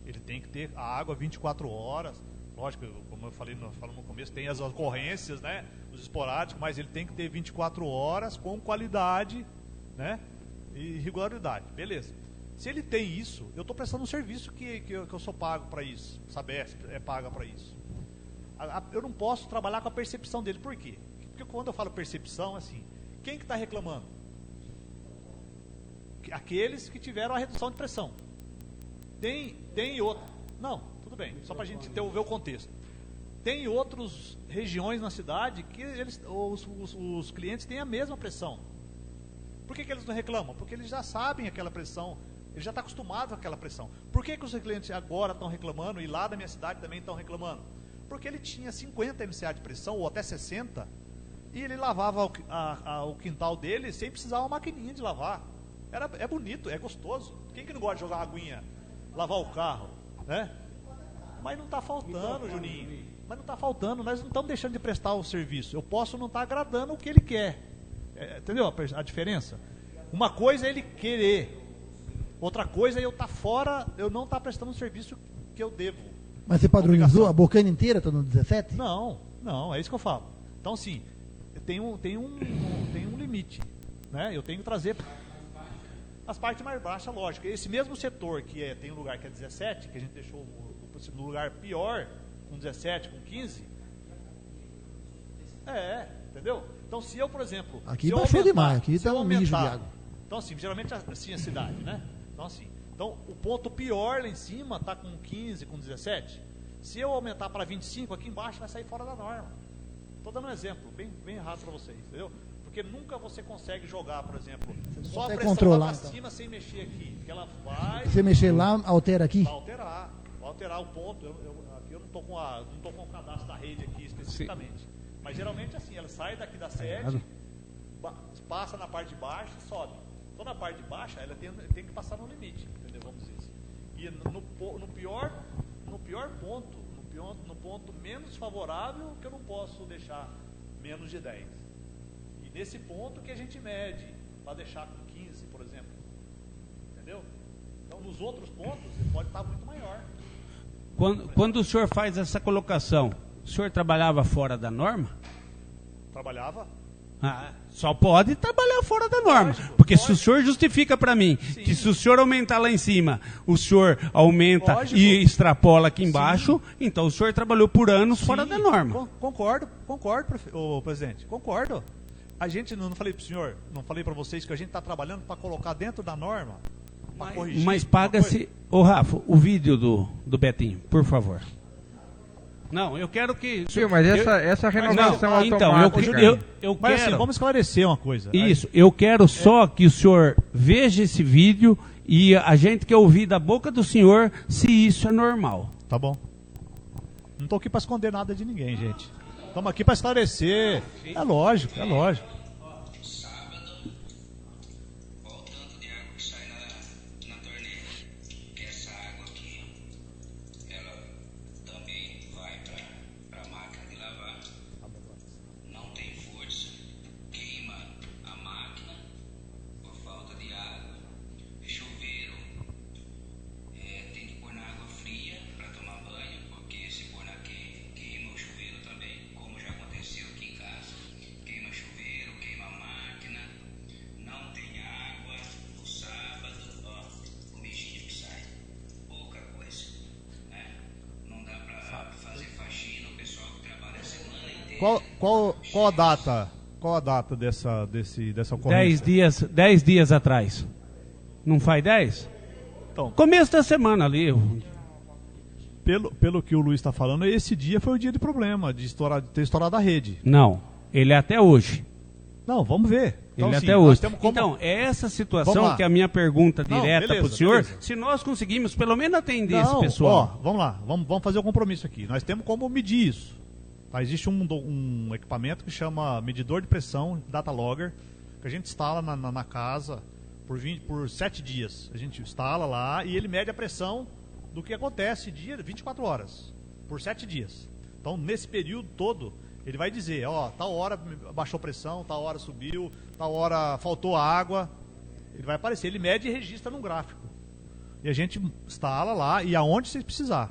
Ele tem que ter a água 24 horas. Lógico, como eu falei no começo, tem as ocorrências, né, os esporádicos, mas ele tem que ter 24 horas com qualidade, né, e regularidade. Beleza. Se ele tem isso, eu estou prestando um serviço que eu sou pago para isso. Sabesp é paga para isso. Eu não posso trabalhar com a percepção dele. Por quê? Porque quando eu falo percepção, assim, quem que está reclamando? Aqueles que tiveram a redução de pressão. Tem outra. Não, tudo bem, só para a gente ver o contexto. Tem outras regiões na cidade que os clientes têm a mesma pressão. Por que eles não reclamam? Porque eles já sabem aquela pressão, eles já estão acostumados com aquela pressão. Por que os clientes agora estão reclamando e lá da minha cidade também estão reclamando? Porque ele tinha 50 MCA de pressão ou até 60 e ele lavava o quintal dele sem precisar uma maquininha de lavar. É bonito, é gostoso. Quem que não gosta de jogar uma aguinha, lavar o carro, né? Mas não está faltando, Juninho. Mas não está faltando, nós não estamos deixando de prestar o serviço. Eu posso não estar agradando o que ele quer. Entendeu a diferença? Uma coisa é ele querer, outra coisa é eu estar fora, eu não estar prestando o serviço que eu devo. Mas você padronizou a Bocaina inteira, está no 17? Não, é isso que eu falo. Então, sim, tem um limite, né? Eu tenho que trazer as partes mais baixas, lógico. Esse mesmo setor que tem um lugar que é 17, que a gente deixou no lugar pior, com 17, com 15, entendeu? Então, se eu, por exemplo... Aqui baixou demais, aqui está um mijo de água. Então, assim, geralmente assim é a cidade, né? Então, assim, o ponto pior lá em cima está com 15, com 17. Se eu aumentar para 25, aqui embaixo vai sair fora da norma. Estou dando um exemplo, bem errado para vocês, entendeu? Porque nunca você consegue jogar, por exemplo, só a pressão lá para cima sem mexer aqui. Porque ela vai... Se você mexer lá, altera aqui? Vai alterar o ponto. Aqui eu não estou com o cadastro da rede aqui especificamente. Sim. Mas geralmente assim, ela sai daqui da sede, passa na parte de baixo e sobe. Então na parte de baixo ela tem que passar no limite, entendeu? Vamos dizer assim. E no pior ponto, no ponto menos favorável, que eu não posso deixar menos de 10. E nesse ponto que a gente mede, para deixar com 15, por exemplo. Entendeu? Então nos outros pontos ele pode estar muito maior. Quando o senhor faz essa colocação, o senhor trabalhava fora da norma? Trabalhava. Só pode trabalhar fora da norma. Lógico, porque se o senhor justifica para mim que se o senhor aumentar lá em cima, o senhor aumenta e extrapola aqui embaixo, então o senhor trabalhou por anos fora da norma. Concordo, presidente, concordo. A gente, não falei para o senhor, não falei para vocês que a gente está trabalhando para colocar dentro da norma, para corrigir. Mas paga-se, Rafa, o vídeo do Betinho, por favor. Não, eu quero que... Sim, mas essa renovação automática... Então, eu mas quero... assim, vamos esclarecer uma coisa. Isso, eu quero só que o senhor veja esse vídeo e a gente quer ouvir da boca do senhor se isso é normal. Tá bom. Não estou aqui para esconder nada de ninguém, gente. Estamos aqui para esclarecer. É lógico. Qual a data? Qual a data dessa ocorrência? 10 dias atrás. Não faz 10? Então, começo da semana ali. Pelo que o Luiz está falando, esse dia foi o dia de problema, de ter estourado a rede. Não, ele é até hoje. Não, vamos ver. Então, Ele assim, até hoje. como... Então, é essa situação que é a minha pergunta direta para o senhor, se nós conseguimos pelo menos atender esse pessoal. Ó, vamos lá, vamos fazer um compromisso aqui. Nós temos como medir isso. Tá? Existe um equipamento que chama medidor de pressão, data logger, que a gente instala na casa por 7 dias. A gente instala lá e ele mede a pressão do que acontece 24 horas, por 7 dias. Então, nesse período todo, ele vai dizer, ó, tal hora baixou pressão, tal hora subiu, tal hora faltou água. Ele vai aparecer, ele mede e registra num gráfico. E a gente instala lá, e aonde você precisar.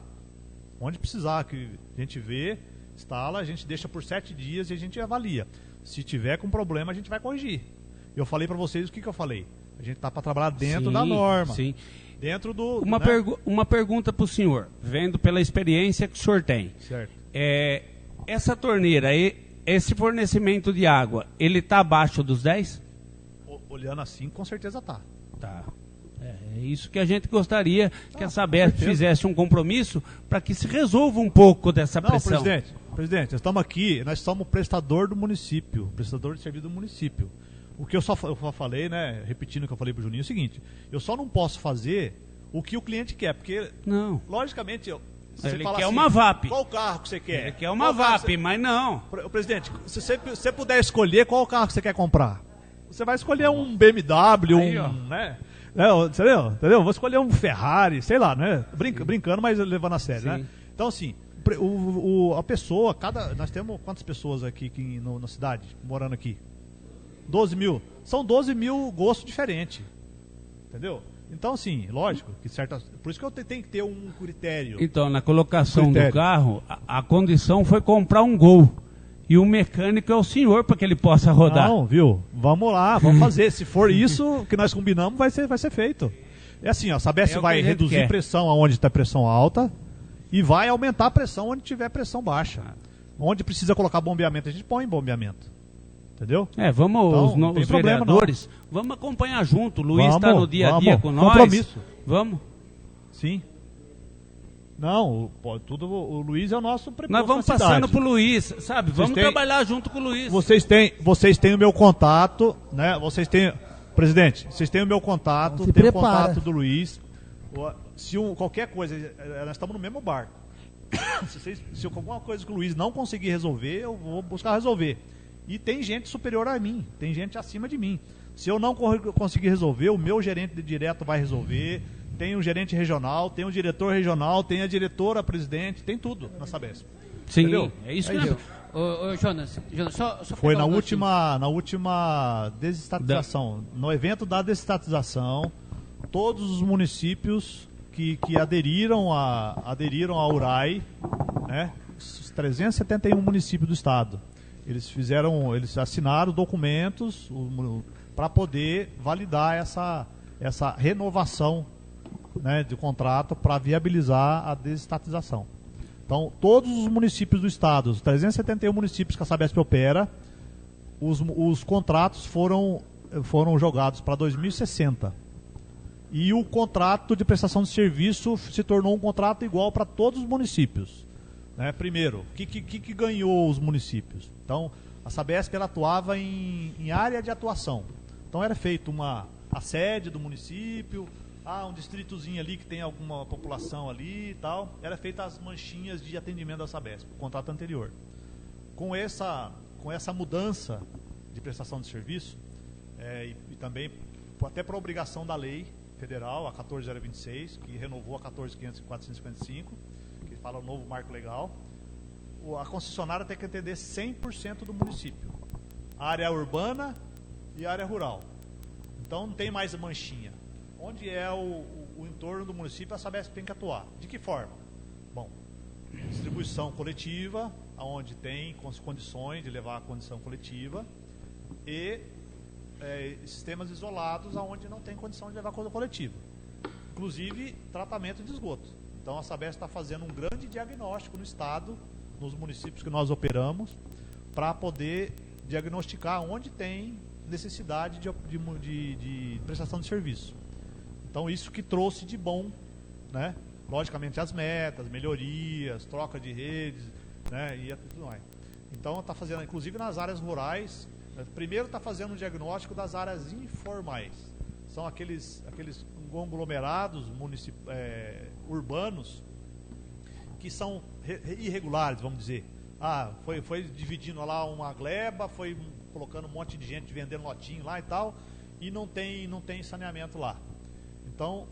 Onde precisar, que a gente vê, instala, a gente deixa por 7 dias e a gente avalia. Se tiver com problema, a gente vai corrigir. Eu falei para vocês o que eu falei. A gente tá para trabalhar dentro da norma. Sim. Dentro do... Uma pergunta para o senhor, vendo pela experiência que o senhor tem. Certo. Essa torneira, esse fornecimento de água, ele está abaixo dos 10? Olhando assim, com certeza tá. Tá. É isso que a gente gostaria que a Sabesp fizesse um compromisso para que se resolva um pouco dessa pressão. Presidente, nós estamos aqui, nós somos prestador do município, prestador de serviço do município. O que eu só falei, né, repetindo o que eu falei para o Juninho, é o seguinte, eu só não posso fazer o que o cliente quer, porque, logicamente, ele quer assim, uma VAP. Qual carro que você quer? Ele quer uma VAP, mas não. Presidente, se você puder escolher qual carro que você quer comprar, você vai escolher um BMW, aí, né? Entendeu? Vou escolher um Ferrari, sei lá, né? Brincando, mas levando a sério, né? Então, assim, a pessoa, nós temos quantas pessoas aqui na cidade, morando aqui? 12 mil. São 12 mil gostos diferentes. Entendeu? Então, assim, lógico, que por isso que eu tenho que ter um critério. Então, na colocação do carro, a condição foi comprar um Gol. E o mecânico é o senhor para que ele possa rodar. Não, viu? Vamos lá, vamos fazer. Se for isso que nós combinamos, vai ser feito. É assim, ó, a Sabesp vai reduzir pressão onde está pressão alta e vai aumentar a pressão onde tiver pressão baixa. Onde precisa colocar bombeamento, a gente põe bombeamento. Entendeu? Vamos, então, os vereadores, vamos acompanhar junto. O Luiz está no dia a dia com nós. Compromisso. Vamos? Sim. Não, o Luiz é o nosso preposto. Nós vamos passando pro Luiz, sabe? Vamos trabalhar junto com o Luiz. Vocês têm o meu contato, né? Presidente, vocês têm o meu contato, tem o contato do Luiz. Se qualquer coisa, nós estamos no mesmo barco. Se alguma coisa que o Luiz não conseguir resolver, eu vou buscar resolver. E tem gente superior a mim, tem gente acima de mim. Se eu não conseguir resolver, o meu gerente direto vai resolver. Tem um gerente regional, tem um diretor regional, tem a diretora, presidente, tem tudo na Sabesp. Sim, entendeu? É isso mesmo. Jonas, só foi na última desestatização. No evento da desestatização, todos os municípios que aderiram à URAI, né, os 371 municípios do estado, eles assinaram documentos para poder validar essa renovação, né, de contrato para viabilizar a desestatização. Então, todos os municípios do estado, os 371 municípios que a Sabesp opera, os contratos foram jogados para 2060. E o contrato de prestação de serviço se tornou um contrato igual para todos os municípios. Né? Primeiro, o que ganhou os municípios? Então, a Sabesp ela atuava em área de atuação. Então, era feito a sede do município, um distritozinho ali que tem alguma população ali e tal. Era feita as manchinhas de atendimento da Sabesp, o contrato anterior. Com essa mudança de prestação de serviço, e também até por obrigação da lei federal, a 14.026, que renovou a 14.455, que fala o novo marco legal, a concessionária tem que atender 100% do município, área urbana e área rural. Então não tem mais manchinha. Onde é o entorno do município, a Sabesp tem que atuar. De que forma? Bom, distribuição coletiva, onde tem condições de levar a condição coletiva, e sistemas isolados, onde não tem condição de levar a coisa coletiva. Inclusive, tratamento de esgoto. Então, a Sabesp está fazendo um grande diagnóstico no estado, nos municípios que nós operamos, para poder diagnosticar onde tem necessidade de prestação de serviço. Então, isso que trouxe de bom, né? Logicamente, as metas, melhorias, troca de redes, né? E tudo mais. Então, está fazendo, inclusive nas áreas rurais, Primeiro está fazendo um diagnóstico das áreas informais. São aqueles conglomerados urbanos que são irregulares, vamos dizer. Foi dividindo lá uma gleba, foi colocando um monte de gente vendendo lotinho lá e tal, e não tem saneamento lá. Então,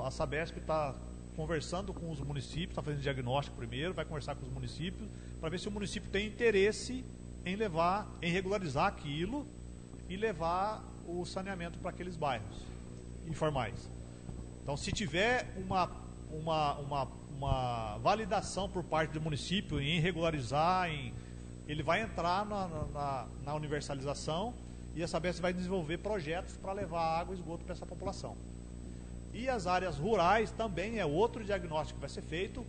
a Sabesp está conversando com os municípios, está fazendo diagnóstico primeiro, vai conversar com os municípios, para ver se o município tem interesse em regularizar aquilo e levar o saneamento para aqueles bairros informais. Então, se tiver uma validação por parte do município em regularizar, ele vai entrar na universalização e a Sabesp vai desenvolver projetos para levar água e esgoto para essa população. E as áreas rurais também é outro diagnóstico que vai ser feito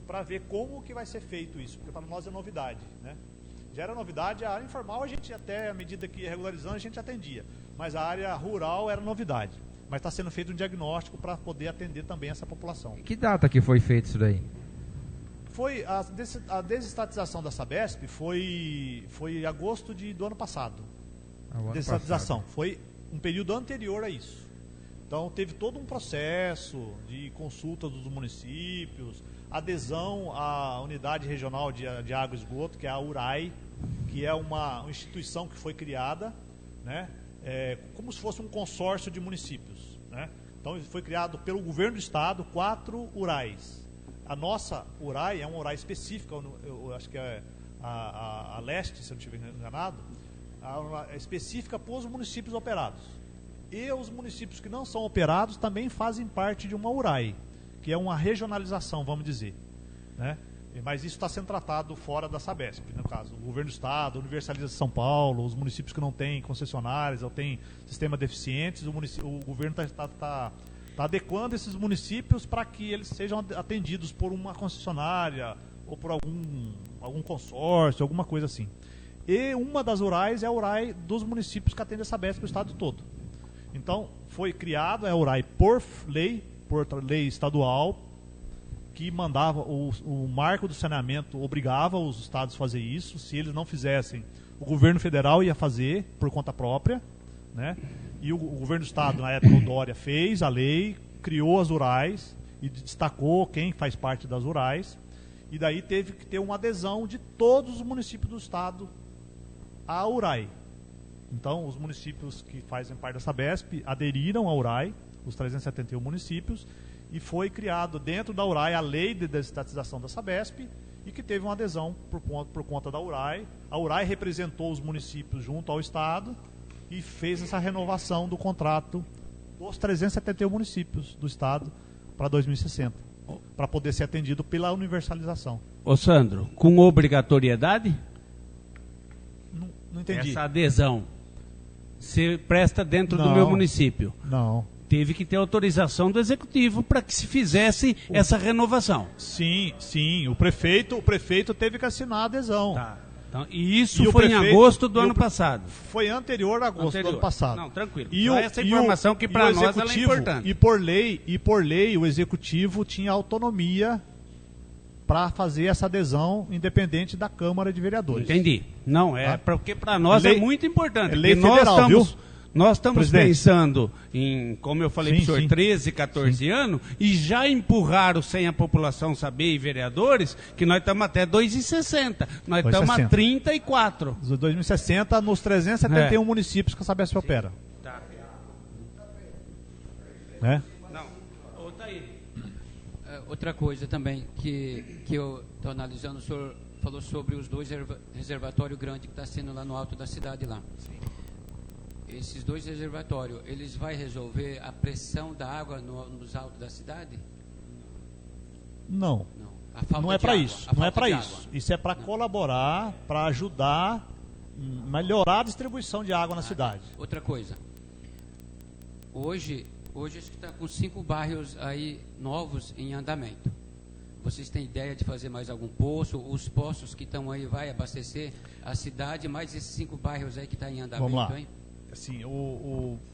para ver como que vai ser feito isso, porque para nós é novidade, né? Já era novidade, a área informal a gente até, à medida que ia regularizando, a gente atendia, mas a área rural era novidade. Mas está sendo feito um diagnóstico para poder atender também essa população. Que data que foi feito isso daí? Foi a desestatização da Sabesp foi em agosto do ano passado. Desestatização. Foi um período anterior a isso. Então teve todo um processo de consulta dos municípios, adesão à unidade regional de água e esgoto, que é a URAI, que é uma instituição que foi criada, né? Como se fosse um consórcio de municípios, né? Então foi criado pelo governo do estado 4 URAIs. A nossa URAI é uma URAI específica, eu acho que é a leste, se eu não estiver enganado, é específica para os municípios operados. E os municípios que não são operados também fazem parte de uma URAI, que é uma regionalização, vamos dizer, né? Mas isso está sendo tratado fora da Sabesp, no caso, o governo do estado, a Universaliza São Paulo, os municípios que não têm concessionárias ou têm sistema deficientes, o governo está adequando esses municípios para que eles sejam atendidos por uma concessionária ou por algum consórcio, alguma coisa assim. E uma das URAIs é a URAI dos municípios que atende a Sabesp o estado todo. Então, foi criado a URAI por lei estadual, que mandava o marco do saneamento, obrigava os estados a fazer isso. Se eles não fizessem, o governo federal ia fazer por conta própria, né? E o governo do estado, na época, o Dória, fez a lei, criou as URAIs e destacou quem faz parte das URAIs, e daí teve que ter uma adesão de todos os municípios do estado à URAI. Então, os municípios que fazem parte da Sabesp aderiram à URAI, os 371 municípios, e foi criado dentro da URAI a lei de desestatização da Sabesp, e que teve uma adesão por conta da URAI. A URAI representou os municípios junto ao estado e fez essa renovação do contrato dos 371 municípios do estado para 2060, para poder ser atendido pela universalização. Ô Sandro, com obrigatoriedade? Não entendi. Essa adesão se presta dentro do meu município? Não. Teve que ter autorização do executivo para que se fizesse essa renovação. Sim. O prefeito teve que assinar a adesão. Tá. Então, e isso foi em agosto do ano passado? Foi anterior a agosto do ano passado. Não, tranquilo. Essa informação que para nós ela é importante. E por lei, o executivo tinha autonomia para fazer essa adesão independente da Câmara de Vereadores. Entendi. Não, porque para nós é muito importante. É lei federal, viu? Nós estamos pensando em, como eu falei para o senhor, 13, 14 anos, e já empurraram sem a população saber, e vereadores, que nós estamos até 2,60. Nós estamos a 34. 2060 nos 371 municípios que a Sabesp opera. Tá. Né? Não. Outra aí. Outra coisa também que eu estou analisando, o senhor falou sobre os 2 reservatórios grandes que está sendo lá no alto da cidade lá. Sim. Esses 2 reservatórios, eles vão resolver a pressão da água nos altos da cidade? Não. Não é para isso. Não é para isso. Isso é para colaborar, para ajudar, melhorar a distribuição de água na cidade. Outra coisa. Hoje está com 5 bairros aí novos em andamento. Vocês têm ideia de fazer mais algum poço? Os poços que estão aí vai abastecer a cidade, mais esses 5 bairros aí que estão em andamento? Vamos lá. Hein? Assim,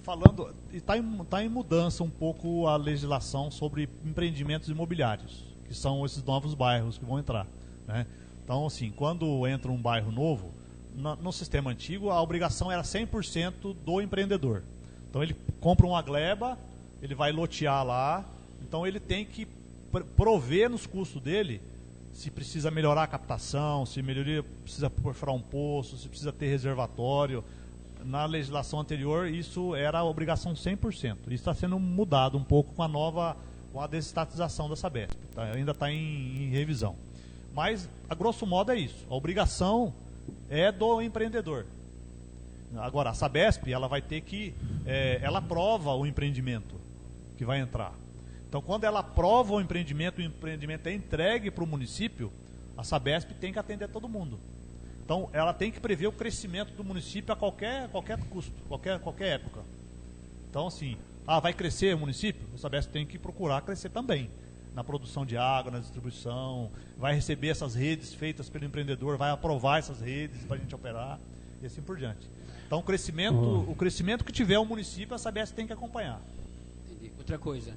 falando, está em mudança um pouco a legislação sobre empreendimentos imobiliários, que são esses novos bairros que vão entrar, né? Então, assim, quando entra um bairro novo, no sistema antigo, a obrigação era 100% do empreendedor. Então ele compra uma gleba, ele vai lotear lá, então ele tem que prover nos custos dele, se precisa melhorar a captação, se precisa perfurar um poço, se precisa ter reservatório. Na legislação anterior, isso era a obrigação 100%. Isso está sendo mudado um pouco com a desestatização da Sabesp. Tá? Ainda está em revisão. Mas, a grosso modo, é isso. A obrigação é do empreendedor. Agora, a Sabesp, ela vai ter que... ela aprova o empreendimento que vai entrar. Então, quando ela aprova o empreendimento é entregue para o município, a Sabesp tem que atender todo mundo. Então, ela tem que prever o crescimento do município a qualquer custo, qualquer época. Então, assim, vai crescer o município? A Sabesp tem que procurar crescer também. Na produção de água, na distribuição, vai receber essas redes feitas pelo empreendedor, vai aprovar essas redes para a gente operar, e assim por diante. Então, o crescimento que tiver o município, a Sabesp tem que acompanhar. Entendi. Outra coisa,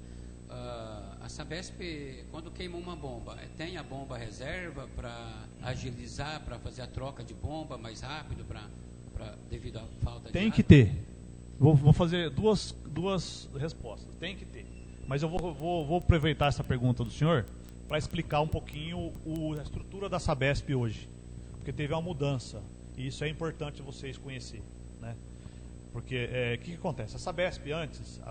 a Sabesp, quando queima uma bomba, tem a bomba reserva para agilizar, para fazer a troca de bomba mais rápido, devido à falta de Tem água? que ter. Vou fazer duas respostas. Tem que ter. Mas eu vou aproveitar essa pergunta do senhor para explicar um pouquinho a estrutura da Sabesp hoje. Porque teve uma mudança. E isso é importante vocês conhecerem. Né? Porque o que acontece? A Sabesp antes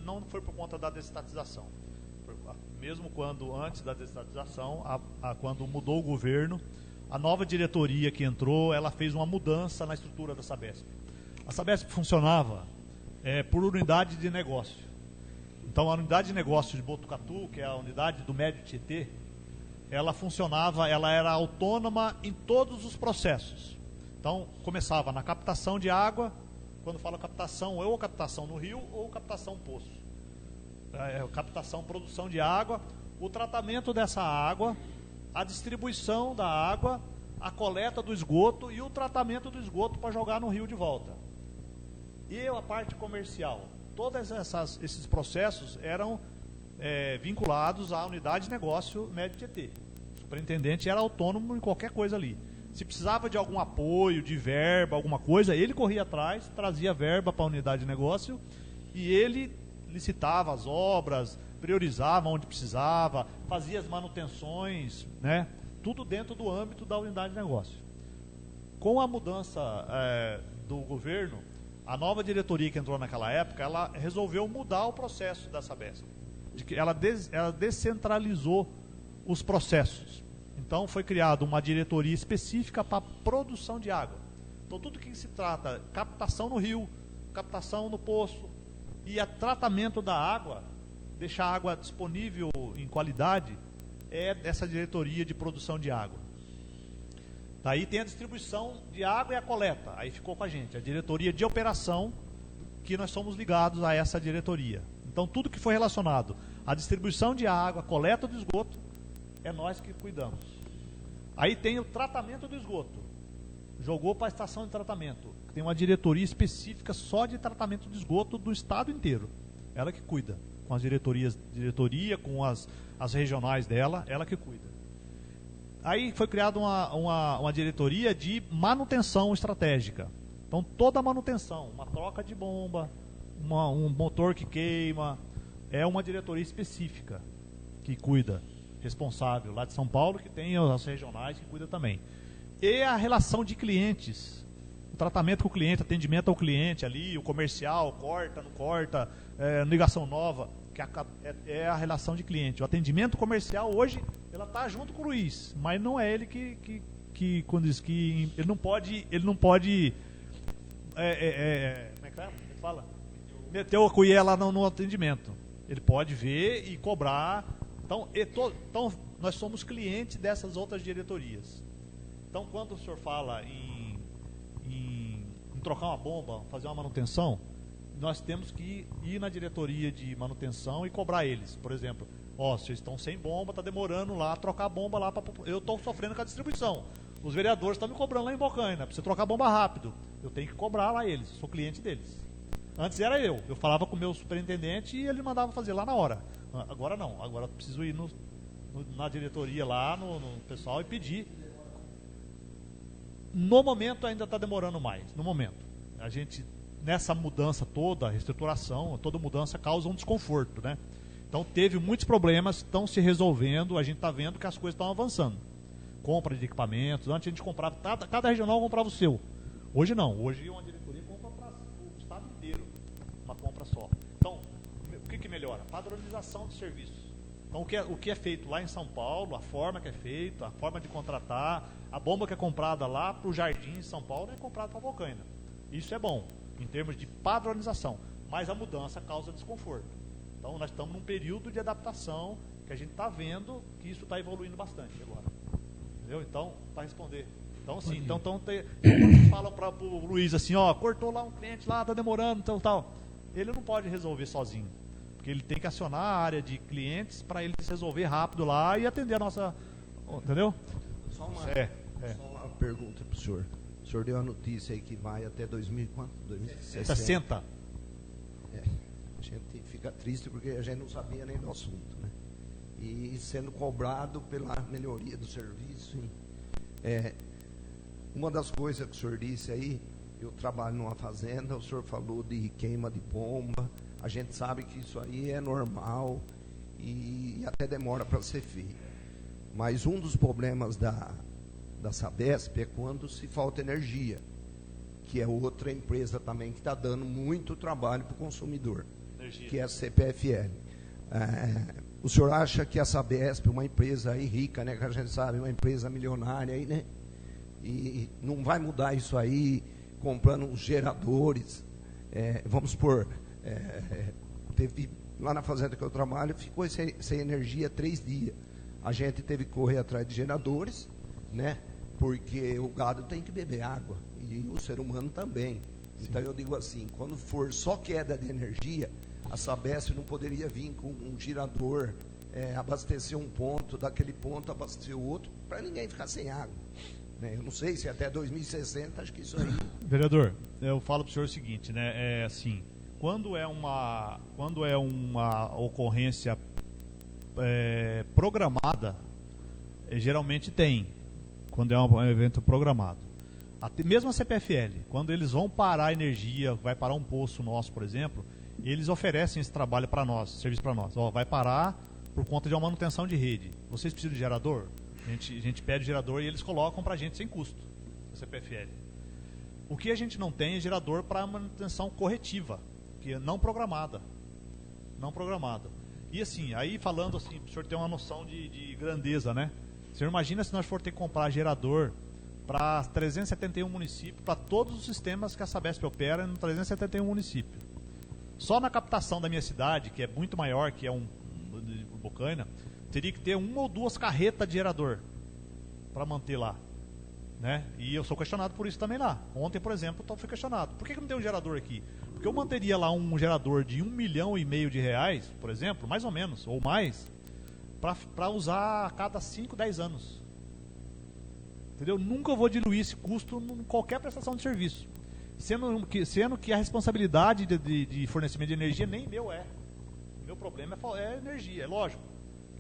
não foi por conta da desestatização. Mesmo antes da desestatização, quando mudou o governo, a nova diretoria que entrou, ela fez uma mudança na estrutura da Sabesp. A Sabesp funcionava por unidade de negócio. Então, a unidade de negócio de Botucatu, que é a unidade do Médio Tietê, ela funcionava, ela era autônoma em todos os processos. Então, começava na captação de água. Quando falo captação, ou captação no rio ou captação poço. Captação, produção de água, o tratamento dessa água, a distribuição da água, a coleta do esgoto e o tratamento do esgoto para jogar no rio de volta. E a parte comercial. Todos esses processos eram vinculados à unidade de negócio Médio Tietê. O superintendente era autônomo em qualquer coisa ali. Se precisava de algum apoio, de verba, alguma coisa, ele corria atrás, trazia verba para a unidade de negócio e ele licitava as obras, priorizava onde precisava, fazia as manutenções, né? Tudo dentro do âmbito da unidade de negócio. Com a mudança do governo, a nova diretoria que entrou naquela época, ela resolveu mudar o processo da Sabesp. Ela descentralizou os processos. Então, foi criada uma diretoria específica para produção de água. Então, tudo que se trata, captação no rio, captação no poço e tratamento da água, deixar a água disponível em qualidade, é dessa diretoria de produção de água. Daí tem a distribuição de água e a coleta. Aí ficou com a gente, a diretoria de operação, que nós somos ligados a essa diretoria. Então, tudo que foi relacionado à distribuição de água, coleta do esgoto, é nós que cuidamos. Aí tem o tratamento do esgoto. Jogou para a estação de tratamento. Tem uma diretoria específica só de tratamento de esgoto do estado inteiro. Ela que cuida. Com as diretoria, com as regionais dela, ela que cuida. Aí foi criada uma diretoria de manutenção estratégica. Então, toda a manutenção, uma troca de bomba, um motor que queima, é uma diretoria específica que cuida, responsável lá de São Paulo, que tem as regionais que cuida também. E a relação de clientes, o tratamento com o cliente, atendimento ao cliente ali, o comercial, corta, não corta, ligação nova, que é a relação de cliente. O atendimento comercial hoje, ela está junto com o Luiz, mas não é ele que quando diz que ele não pode como é que fala? Meteu a colher lá no atendimento. Ele pode ver e cobrar. Então, nós somos clientes dessas outras diretorias. Então, quando o senhor fala em trocar uma bomba, fazer uma manutenção, nós temos que ir na diretoria de manutenção e cobrar eles. Por exemplo, vocês estão sem bomba, está demorando lá, trocar a bomba lá, eu estou sofrendo com a distribuição. Os vereadores estão me cobrando lá em Bocaina, para você trocar a bomba rápido. Eu tenho que cobrar lá eles, sou cliente deles. Antes era eu falava com o meu superintendente e ele mandava fazer lá na hora. Agora não, agora eu preciso ir na diretoria lá, no pessoal e pedir. No momento ainda está demorando mais, no momento. A gente, nessa mudança toda, reestruturação, toda mudança causa um desconforto, né? Então teve muitos problemas, estão se resolvendo, a gente está vendo que as coisas estão avançando. Compra de equipamentos, antes a gente comprava, cada regional comprava o seu. Hoje não, hoje uma diretoria compra para o estado inteiro, uma compra só. Então, o que melhora? Padronização de serviços. Então, o que é feito lá em São Paulo, a forma que é feita, a forma de contratar, a bomba que é comprada lá para o Jardim em São Paulo é comprada para a Bocaina. Isso é bom, em termos de padronização, mas a mudança causa desconforto. Então, nós estamos num período de adaptação que a gente está vendo que isso está evoluindo bastante agora. Entendeu? Então, para responder. Então, sim, quando falam para o Luiz assim, ó, cortou lá um cliente lá, está demorando, então tal. Ele não pode resolver sozinho. Porque ele tem que acionar a área de clientes para ele se resolver rápido lá e atender a nossa... Entendeu? Só uma pergunta para o senhor. O senhor deu a notícia aí que vai até 2060. A gente fica triste porque a gente não sabia nem do assunto, né? E sendo cobrado pela melhoria do serviço. Uma das coisas que o senhor disse aí, eu trabalho numa fazenda, o senhor falou de queima de bomba. A gente sabe que isso aí é normal e até demora para ser feito. Mas um dos problemas da Sabesp é quando se falta energia, que é outra empresa também que está dando muito trabalho para o consumidor, que é a CPFL. O senhor acha que a Sabesp, uma empresa aí rica, né, que a gente sabe, uma empresa milionária aí, né, e não vai mudar isso aí comprando uns geradores? Vamos supor, teve lá na fazenda que eu trabalho, ficou sem energia 3 dias. A gente teve que correr atrás de geradores, né? Porque o gado tem que beber água e o ser humano também. Sim. Então eu digo assim, quando for só queda de energia, a Sabesp não poderia vir com um gerador, abastecer um ponto, daquele ponto abastecer o outro, para ninguém ficar sem água. Né? Eu não sei se até 2060, acho que isso aí... Vereador, eu falo para o senhor o seguinte, né? Assim, quando é uma ocorrência programada, geralmente tem, quando é um evento programado. Mesmo a CPFL, quando eles vão parar a energia, vai parar um poço nosso, por exemplo, eles oferecem esse trabalho para nós, serviço para nós. Vai parar por conta de uma manutenção de rede. Vocês precisam de gerador? A gente pede gerador e eles colocam para a gente sem custo, a CPFL. O que a gente não tem é gerador para manutenção corretiva, que é não programada. Não programada. E assim, aí falando assim, para o senhor ter uma noção de grandeza, né? O senhor imagina se nós for ter que comprar gerador para 371 municípios, para todos os sistemas que a Sabesp opera em 371 municípios. Só na captação da minha cidade, que é muito maior, que é de Bocaina, teria que ter 1 ou 2 carretas de gerador para manter lá. Né? E eu sou questionado por isso também lá. Ontem, por exemplo, eu fui questionado. Por que não tem um gerador aqui? Porque eu manteria lá um gerador de R$1,5 milhão de reais, por exemplo, mais ou menos, ou mais, para usar a cada 5, 10 anos. Entendeu? Nunca vou diluir esse custo em qualquer prestação de serviço. Sendo que a responsabilidade de fornecimento de energia nem meu é. Meu problema é energia, é lógico.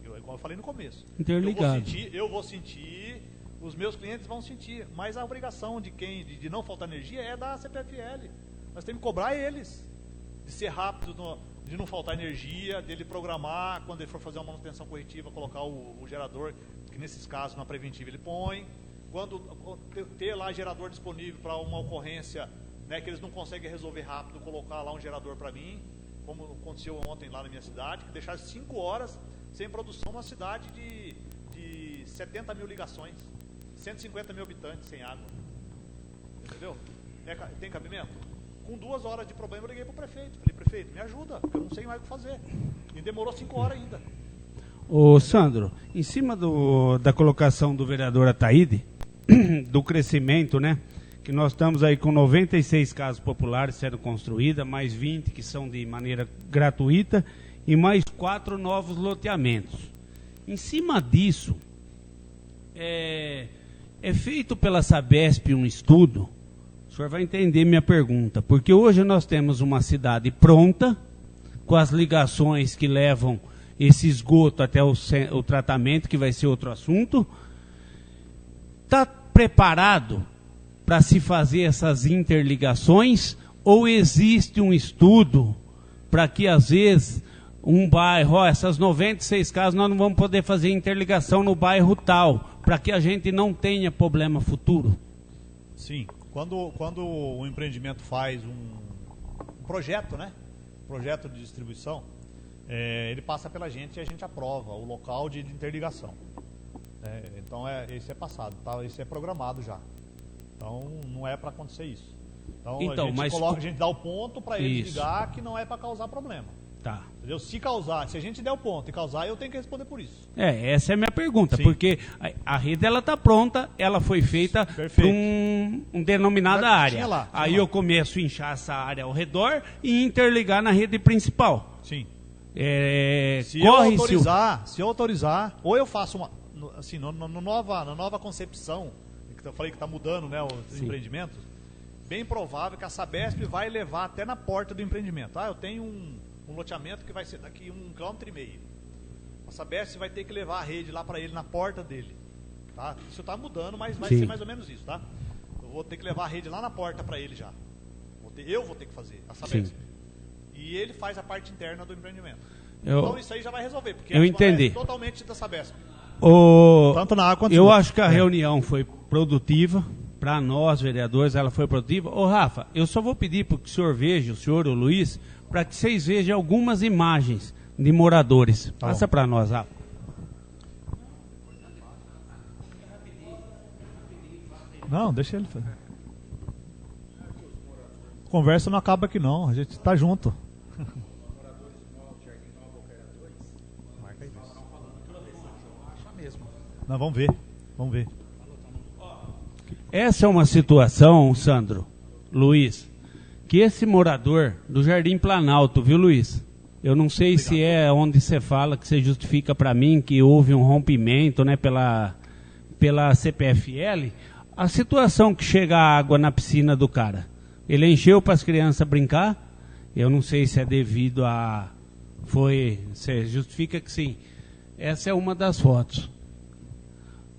Como eu falei no começo. Interligado. Eu vou sentir, os meus clientes vão sentir, mas a obrigação de não faltar energia é da CPFL. Nós temos que cobrar eles, de ser rápido, de não faltar energia, dele programar, quando ele for fazer uma manutenção corretiva, colocar o gerador, que nesses casos, na preventiva, ele põe. Quando ter lá gerador disponível para uma ocorrência, né, que eles não conseguem resolver rápido, colocar lá um gerador para mim, como aconteceu ontem lá na minha cidade, que deixaram 5 horas sem produção numa cidade de 70 mil ligações, 150 mil habitantes sem água. Entendeu? Tem cabimento? Com 2 horas de problema eu liguei para o prefeito. Falei, prefeito, me ajuda, porque eu não sei mais o que fazer. E demorou 5 horas ainda. Ô Sandro, em cima da colocação do vereador Ataíde, do crescimento, né? Que nós estamos aí com 96 casas populares sendo construídas, mais 20 que são de maneira gratuita e mais 4 novos loteamentos. Em cima disso, é feito pela Sabesp um estudo, o senhor vai entender minha pergunta, porque hoje nós temos uma cidade pronta, com as ligações que levam esse esgoto até o tratamento, que vai ser outro assunto. Está preparado para se fazer essas interligações, ou existe um estudo para que às vezes um bairro, essas 96 casas nós não vamos poder fazer interligação no bairro tal, para que a gente não tenha problema futuro? Sim, quando o empreendimento faz um projeto, né? Projeto de distribuição, ele passa pela gente e a gente aprova o local de interligação. Então esse é passado, tá? Esse é programado já. Então não é para acontecer isso. Então a gente dá o ponto para ele ligar, que não é para causar problema. Tá. Entendeu? Se a gente der o ponto e causar, eu tenho que responder por isso. Essa é a minha pergunta, Sim. porque a rede ela está pronta, ela foi feita para um denominada área. Tinha lá. Eu começo a inchar essa área ao redor e interligar na rede principal. Sim. Se eu autorizar, ou eu faço uma, assim, na nova concepção, que eu falei que está mudando, né, os empreendimentos, bem provável que a Sabesp vai levar até na porta do empreendimento. Eu tenho um loteamento que vai ser daqui 1,5 km. A Sabesp vai ter que levar a rede lá para ele, na porta dele. Tá? Isso está mudando, mas vai ser mais ou menos isso. Tá? Eu vou ter que levar a rede lá na porta para ele já. Eu vou ter que fazer, a Sabesp. Sim. E ele faz a parte interna do empreendimento. Eu Então isso aí já vai resolver, porque eu entendi. É totalmente da Sabesp. Tanto na água quanto eu acho que a reunião foi produtiva. Para nós, vereadores, ela foi produtiva. Rafa, eu só vou pedir para que o senhor veja, o senhor, o Luiz, para que vocês vejam algumas imagens de moradores. Passa para nós, Rafa. Não, deixa ele fazer. Conversa não acaba aqui não, a gente está junto. Não, vamos ver. Essa é uma situação, Sandro, Luiz, que esse morador do Jardim Planalto, viu, Luiz? Eu não sei se é onde você fala, que você justifica para mim que houve um rompimento, né, pela CPFL. A situação que chega a água na piscina do cara, ele encheu para as crianças brincar, eu não sei se é devido a... Você justifica que sim. Essa é uma das fotos.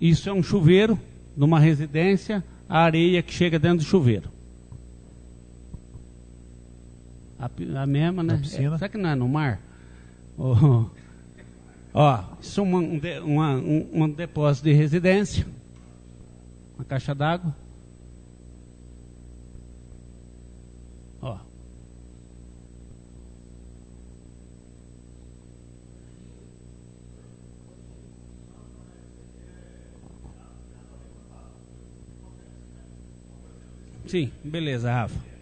Isso é um chuveiro numa residência, a areia que chega dentro do chuveiro. A mesma, né? Será que não é no mar? Isso é um depósito de residência. Uma caixa d'água. Sim, beleza, Rafa.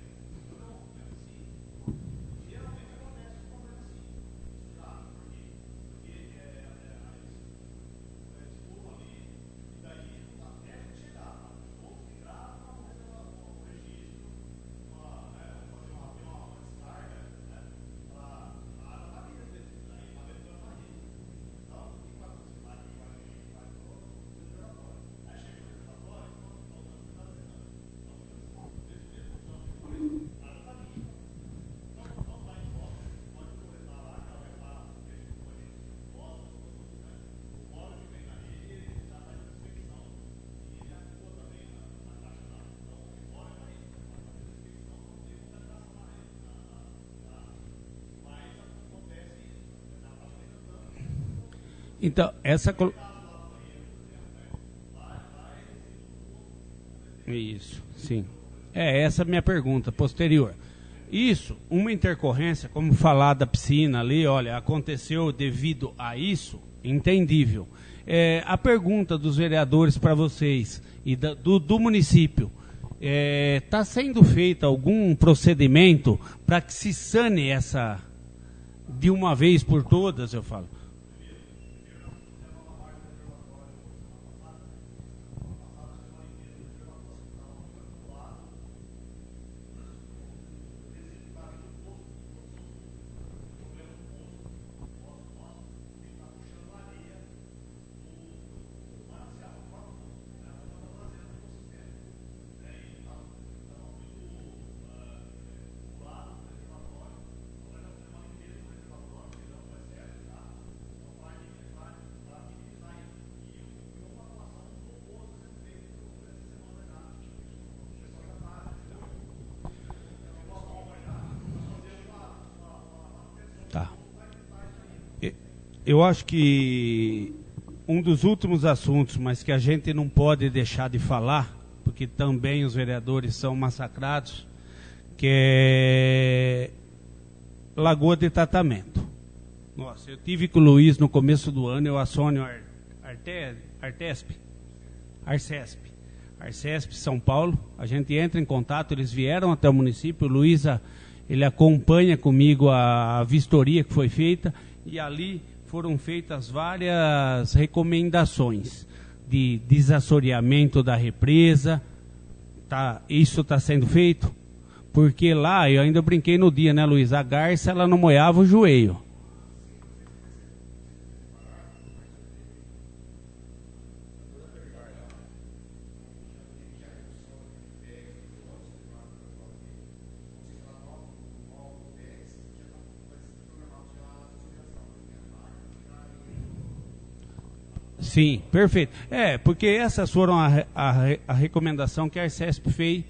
Então, Isso, sim. Essa é a minha pergunta posterior. Isso, uma intercorrência, como falar da piscina ali, olha, aconteceu devido a isso, entendível. A pergunta dos vereadores para vocês e do município, está sendo feito algum procedimento para que se sane essa, de uma vez por todas, eu falo? eu acho que um dos últimos assuntos, mas que a gente não pode deixar de falar, porque também os vereadores são massacrados, que é Lagoa de Tratamento. Nossa, eu tive com o Luiz no começo do ano, eu aciono Arcesp, São Paulo, a gente entra em contato, eles vieram até o município, o Luiz, ele acompanha comigo a vistoria que foi feita, e ali foram feitas várias recomendações de desassoreamento da represa. Isso está sendo feito, porque lá, eu ainda brinquei no dia, né, Luiz, a garça ela não molhava o joelho. Sim, perfeito. Porque essas foram a recomendação que a Arcesp fez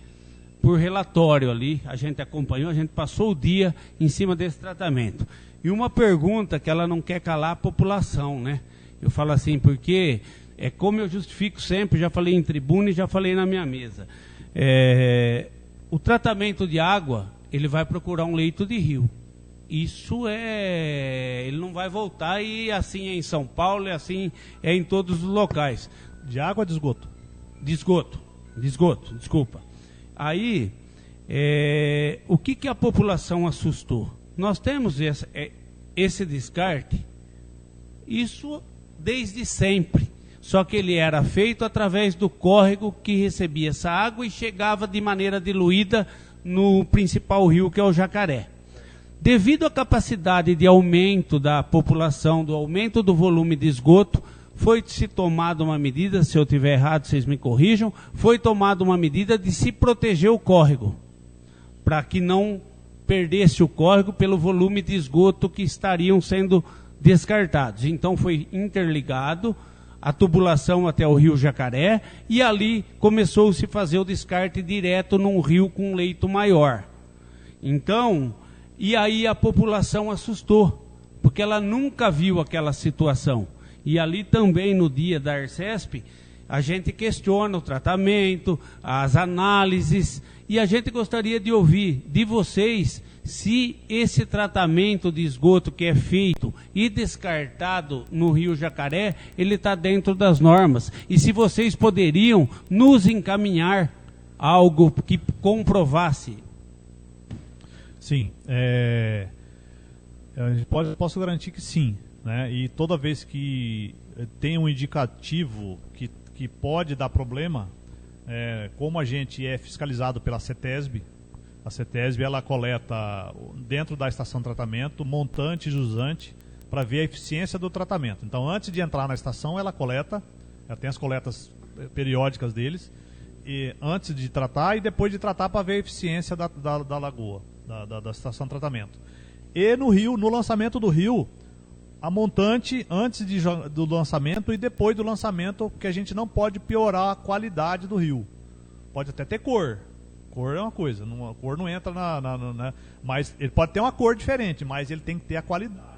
por relatório ali. A gente acompanhou, a gente passou o dia em cima desse tratamento. E uma pergunta que ela não quer calar a população, né? Eu falo assim, porque como eu justifico sempre, já falei em tribuna e já falei na minha mesa. O tratamento de água, ele vai procurar um leito de rio. Isso ele não vai voltar, e assim é em São Paulo, e assim é em todos os locais. De água ou de esgoto? De esgoto, desculpa. Aí, o que a população assustou? Nós temos esse descarte, isso desde sempre, só que ele era feito através do córrego que recebia essa água e chegava de maneira diluída no principal rio, que é o Jacaré. Devido à capacidade de aumento da população, do aumento do volume de esgoto, foi-se tomada uma medida, se eu estiver errado, vocês me corrijam, foi tomada uma medida de se proteger o córrego, para que não perdesse o córrego pelo volume de esgoto que estariam sendo descartados. Então foi interligado a tubulação até o rio Jacaré, e ali começou-se a fazer o descarte direto num rio com leito maior. Então, e aí a população assustou, porque ela nunca viu aquela situação. E ali também, no dia da Arcesp, a gente questiona o tratamento, as análises, e a gente gostaria de ouvir de vocês se esse tratamento de esgoto que é feito e descartado no Rio Jacaré, ele está dentro das normas. E se vocês poderiam nos encaminhar algo que comprovasse. Sim, posso garantir que sim, né? E toda vez que tem um indicativo que pode dar problema, como a gente é fiscalizado pela CETESB, a CETESB ela coleta dentro da estação de tratamento montante e jusante para ver a eficiência do tratamento. Então, antes de entrar na estação, ela tem as coletas periódicas deles, e antes de tratar e depois de tratar, para ver a eficiência da lagoa, da estação de tratamento. E no rio, no lançamento do rio, a montante antes do lançamento e depois do lançamento, porque a gente não pode piorar a qualidade do rio. Pode até ter cor. Cor é uma coisa, a cor não entra mas ele pode ter uma cor diferente, mas ele tem que ter a qualidade.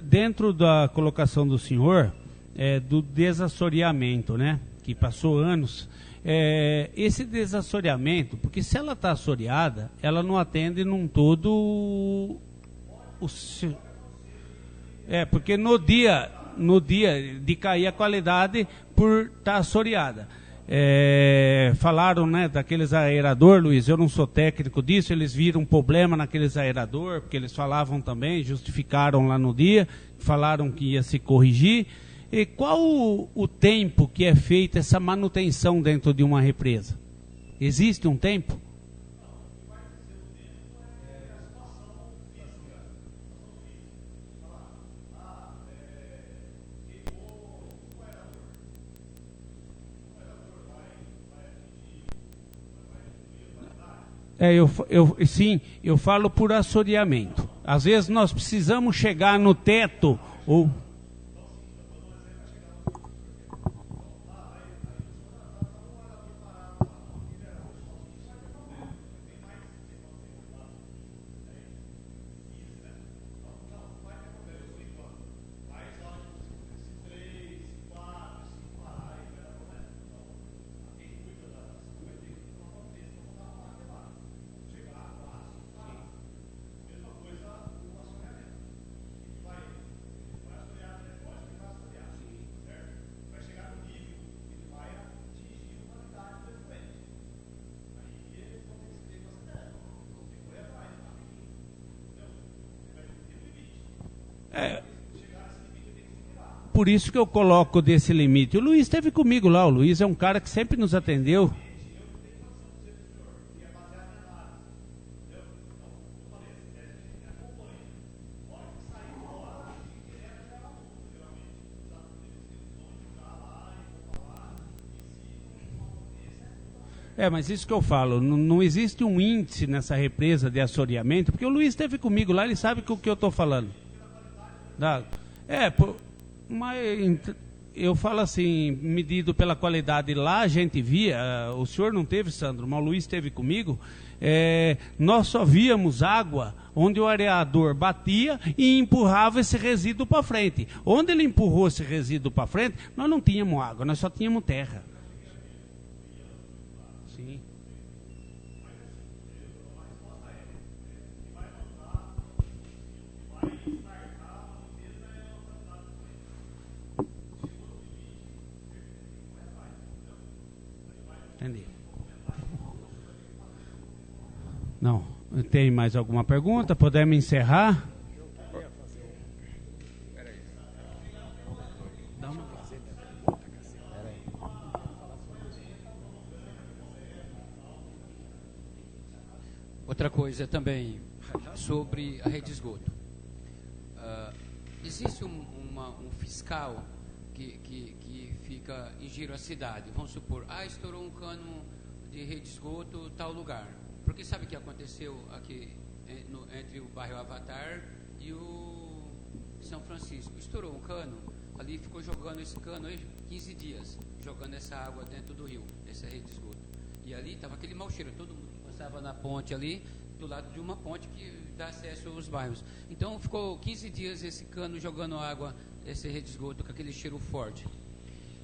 Dentro da colocação do senhor, do desassoreamento, né, que passou anos, esse desassoreamento, porque se ela está assoreada, ela não atende num todo porque no dia no dia de cair a qualidade por estar assoreada. Falaram, né, daqueles aerador, Luiz, eu não sou técnico disso, eles viram um problema naqueles aerador, porque eles falavam também, justificaram lá no dia, falaram que ia se corrigir. E qual o tempo que é feita essa manutenção dentro de uma represa? Existe um tempo? Sim, eu falo por assoreamento. Às vezes nós precisamos chegar no teto ou... Por isso que eu coloco desse limite. O Luiz esteve comigo lá, o Luiz é um cara que sempre nos atendeu. Mas isso que eu falo, não existe um índice nessa represa de assoreamento, porque o Luiz esteve comigo lá, ele sabe o que eu estou falando. Mas eu falo assim, medido pela qualidade lá, a gente via, o senhor não teve, Sandro, mas o Luiz esteve comigo, nós só víamos água onde o areador batia e empurrava esse resíduo para frente. Onde ele empurrou esse resíduo para frente, nós não tínhamos água, nós só tínhamos terra. Sim. Entendi. Não, tem mais alguma pergunta? Podemos encerrar? Outra coisa também sobre a rede de esgoto. Existe um fiscal que fica em giro a cidade. Vamos supor, estourou um cano de rede de esgoto tal lugar. Porque sabe o que aconteceu aqui entre o bairro Avatar e o São Francisco? Estourou um cano, ali ficou jogando esse cano aí 15 dias, jogando essa água dentro do rio, essa rede de esgoto. E ali estava aquele mau cheiro, todo mundo passava na ponte ali, do lado de uma ponte que dá acesso aos bairros. Então ficou 15 dias esse cano jogando água, essa rede de esgoto com aquele cheiro forte.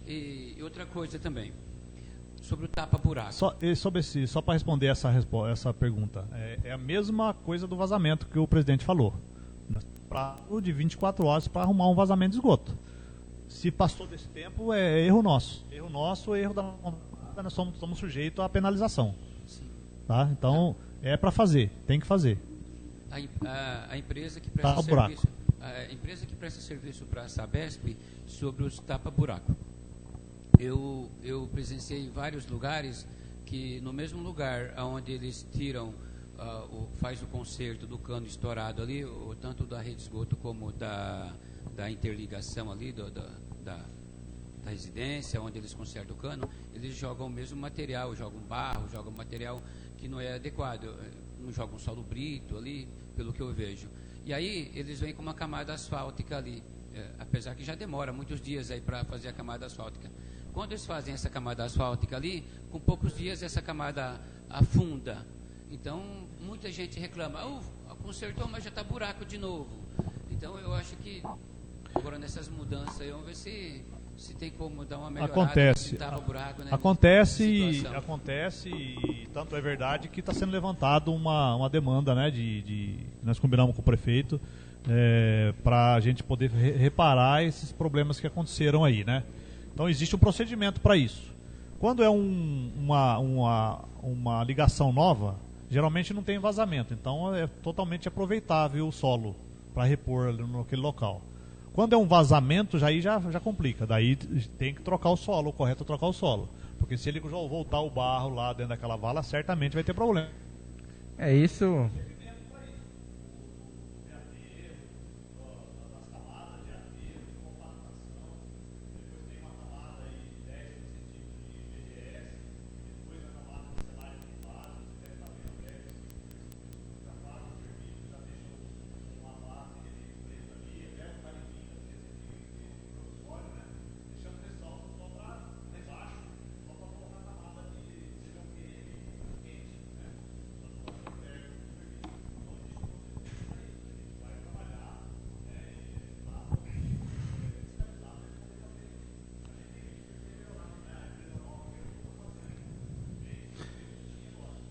E outra coisa também, sobre o tapa-buraco. Só para responder essa pergunta, é a mesma coisa do vazamento que o presidente falou. Prazo de 24 horas para arrumar um vazamento de esgoto. Se passou desse tempo, é erro nosso. Erro nosso, erro da... Nós somos sujeitos à penalização. Sim. Tá? Então, é para fazer, tem que fazer. A empresa que presta serviço, a empresa que presta serviço para a Sabesp sobre os tapa-buraco. Eu presenciei em vários lugares que no mesmo lugar onde eles tiram, faz o conserto do cano estourado ali, tanto da rede de esgoto como da interligação ali da residência, onde eles consertam o cano, eles jogam o mesmo material, jogam barro, jogam material que não é adequado, não jogam solo brito ali, pelo que eu vejo. E aí eles vêm com uma camada asfáltica ali, apesar que já demora muitos dias aí para fazer a camada asfáltica. Quando eles fazem essa camada asfáltica ali, com poucos dias essa camada afunda. Então, muita gente reclama, consertou, mas já está buraco de novo. Então, eu acho que, agora nessas mudanças aí, vamos ver se tem como dar uma melhorada. Buraco, né? Acontece e tanto é verdade que está sendo levantado uma demanda, né, nós combinamos com o prefeito para a gente poder reparar esses problemas que aconteceram aí, né? Então existe um procedimento para isso. Quando é uma ligação nova, geralmente não tem vazamento, então é totalmente aproveitável o solo para repor naquele local. Quando é um vazamento, já complica, daí tem que trocar o solo, o correto é trocar o solo, porque se ele voltar o barro lá dentro daquela vala, certamente vai ter problema. É isso.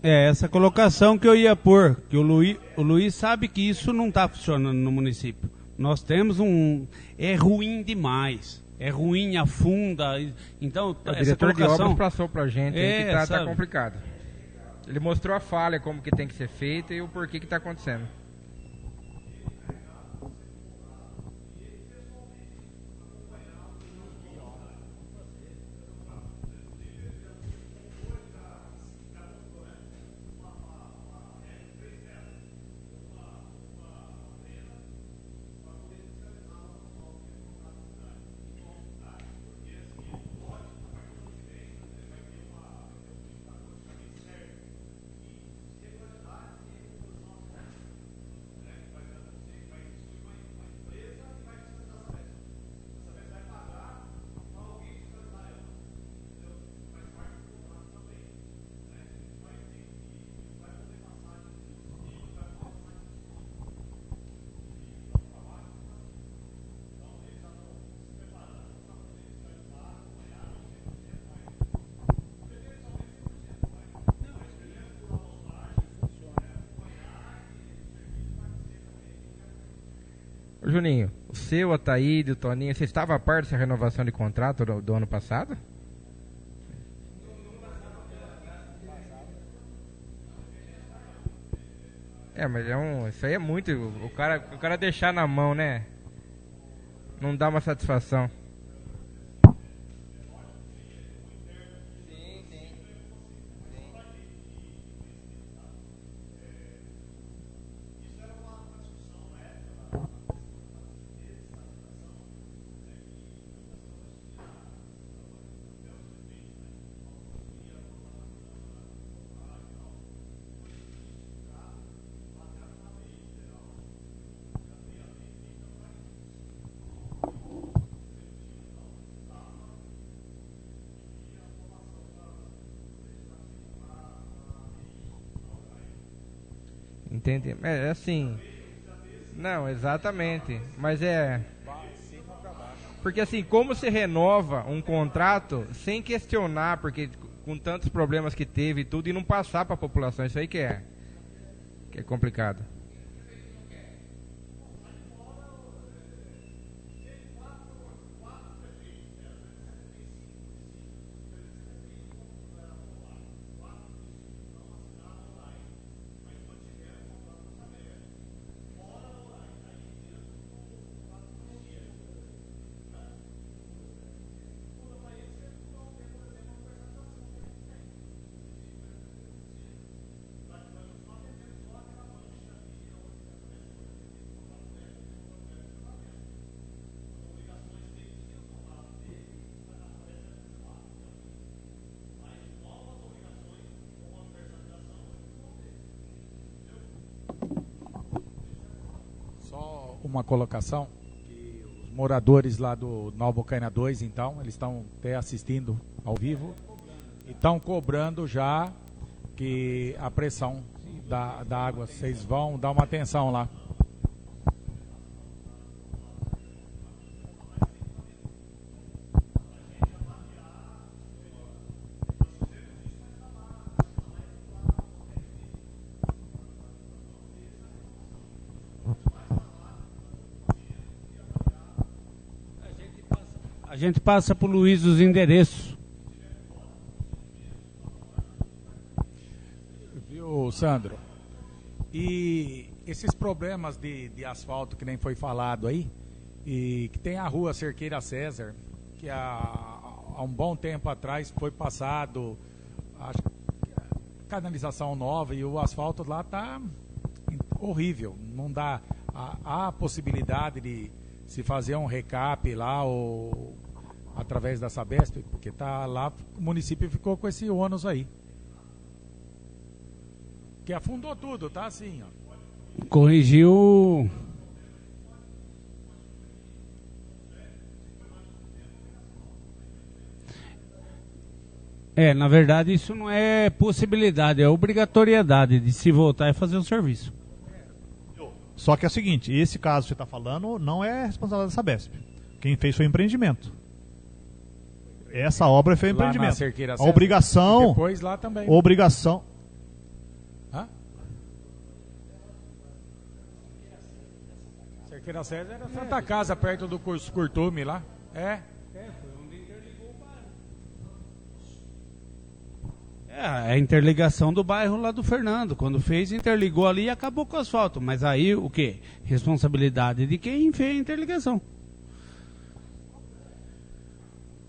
Essa colocação que eu ia pôr, que o Luiz sabe que isso não está funcionando no município. Nós temos é ruim demais, é ruim, afunda, então O essa diretor de colocação... obras passou pra gente aí que tá sabe? complicado. Ele mostrou a falha, como que tem que ser feita e o porquê que tá acontecendo. Ô, Juninho, o seu, a Taíde, o Toninho, você estava a par dessa renovação de contrato do ano passado? Mas isso aí é muito, o cara deixar na mão, né? Não dá uma satisfação. Entende? É assim. Não, exatamente. Mas porque assim, como se renova um contrato sem questionar, porque com tantos problemas que teve e tudo, e não passar para a população, isso aí que é complicado. Uma colocação, que os moradores lá do Nova Bocaina 2, então, eles estão até assistindo ao vivo e estão cobrando já que a pressão da água, vocês vão dar uma atenção lá. gente passa para o Luiz os endereços. Viu, Sandro? E esses problemas de asfalto que nem foi falado aí, e que tem a rua Cerqueira César, que há um bom tempo atrás foi passado acho, canalização nova e o asfalto lá está horrível. Não dá a possibilidade de se fazer um recap lá ou através da Sabesp, porque tá lá, o município ficou com esse ônus aí. Que afundou tudo, tá assim, ó. Corrigiu. Na verdade isso não é possibilidade, é obrigatoriedade de se voltar e fazer o serviço. Só que é o seguinte, esse caso que você está falando não é responsabilidade da Sabesp. Quem fez foi o empreendimento. Essa obra foi o Lá na empreendimento. Cerqueira A César, obrigação... e depois lá também. Obrigação... Hã? Cerqueira César era Santa Casa, perto do Curtume lá. É. A interligação do bairro lá do Fernando. Quando fez, interligou ali e acabou com o asfalto. Mas aí, o quê? Responsabilidade de quem fez a interligação.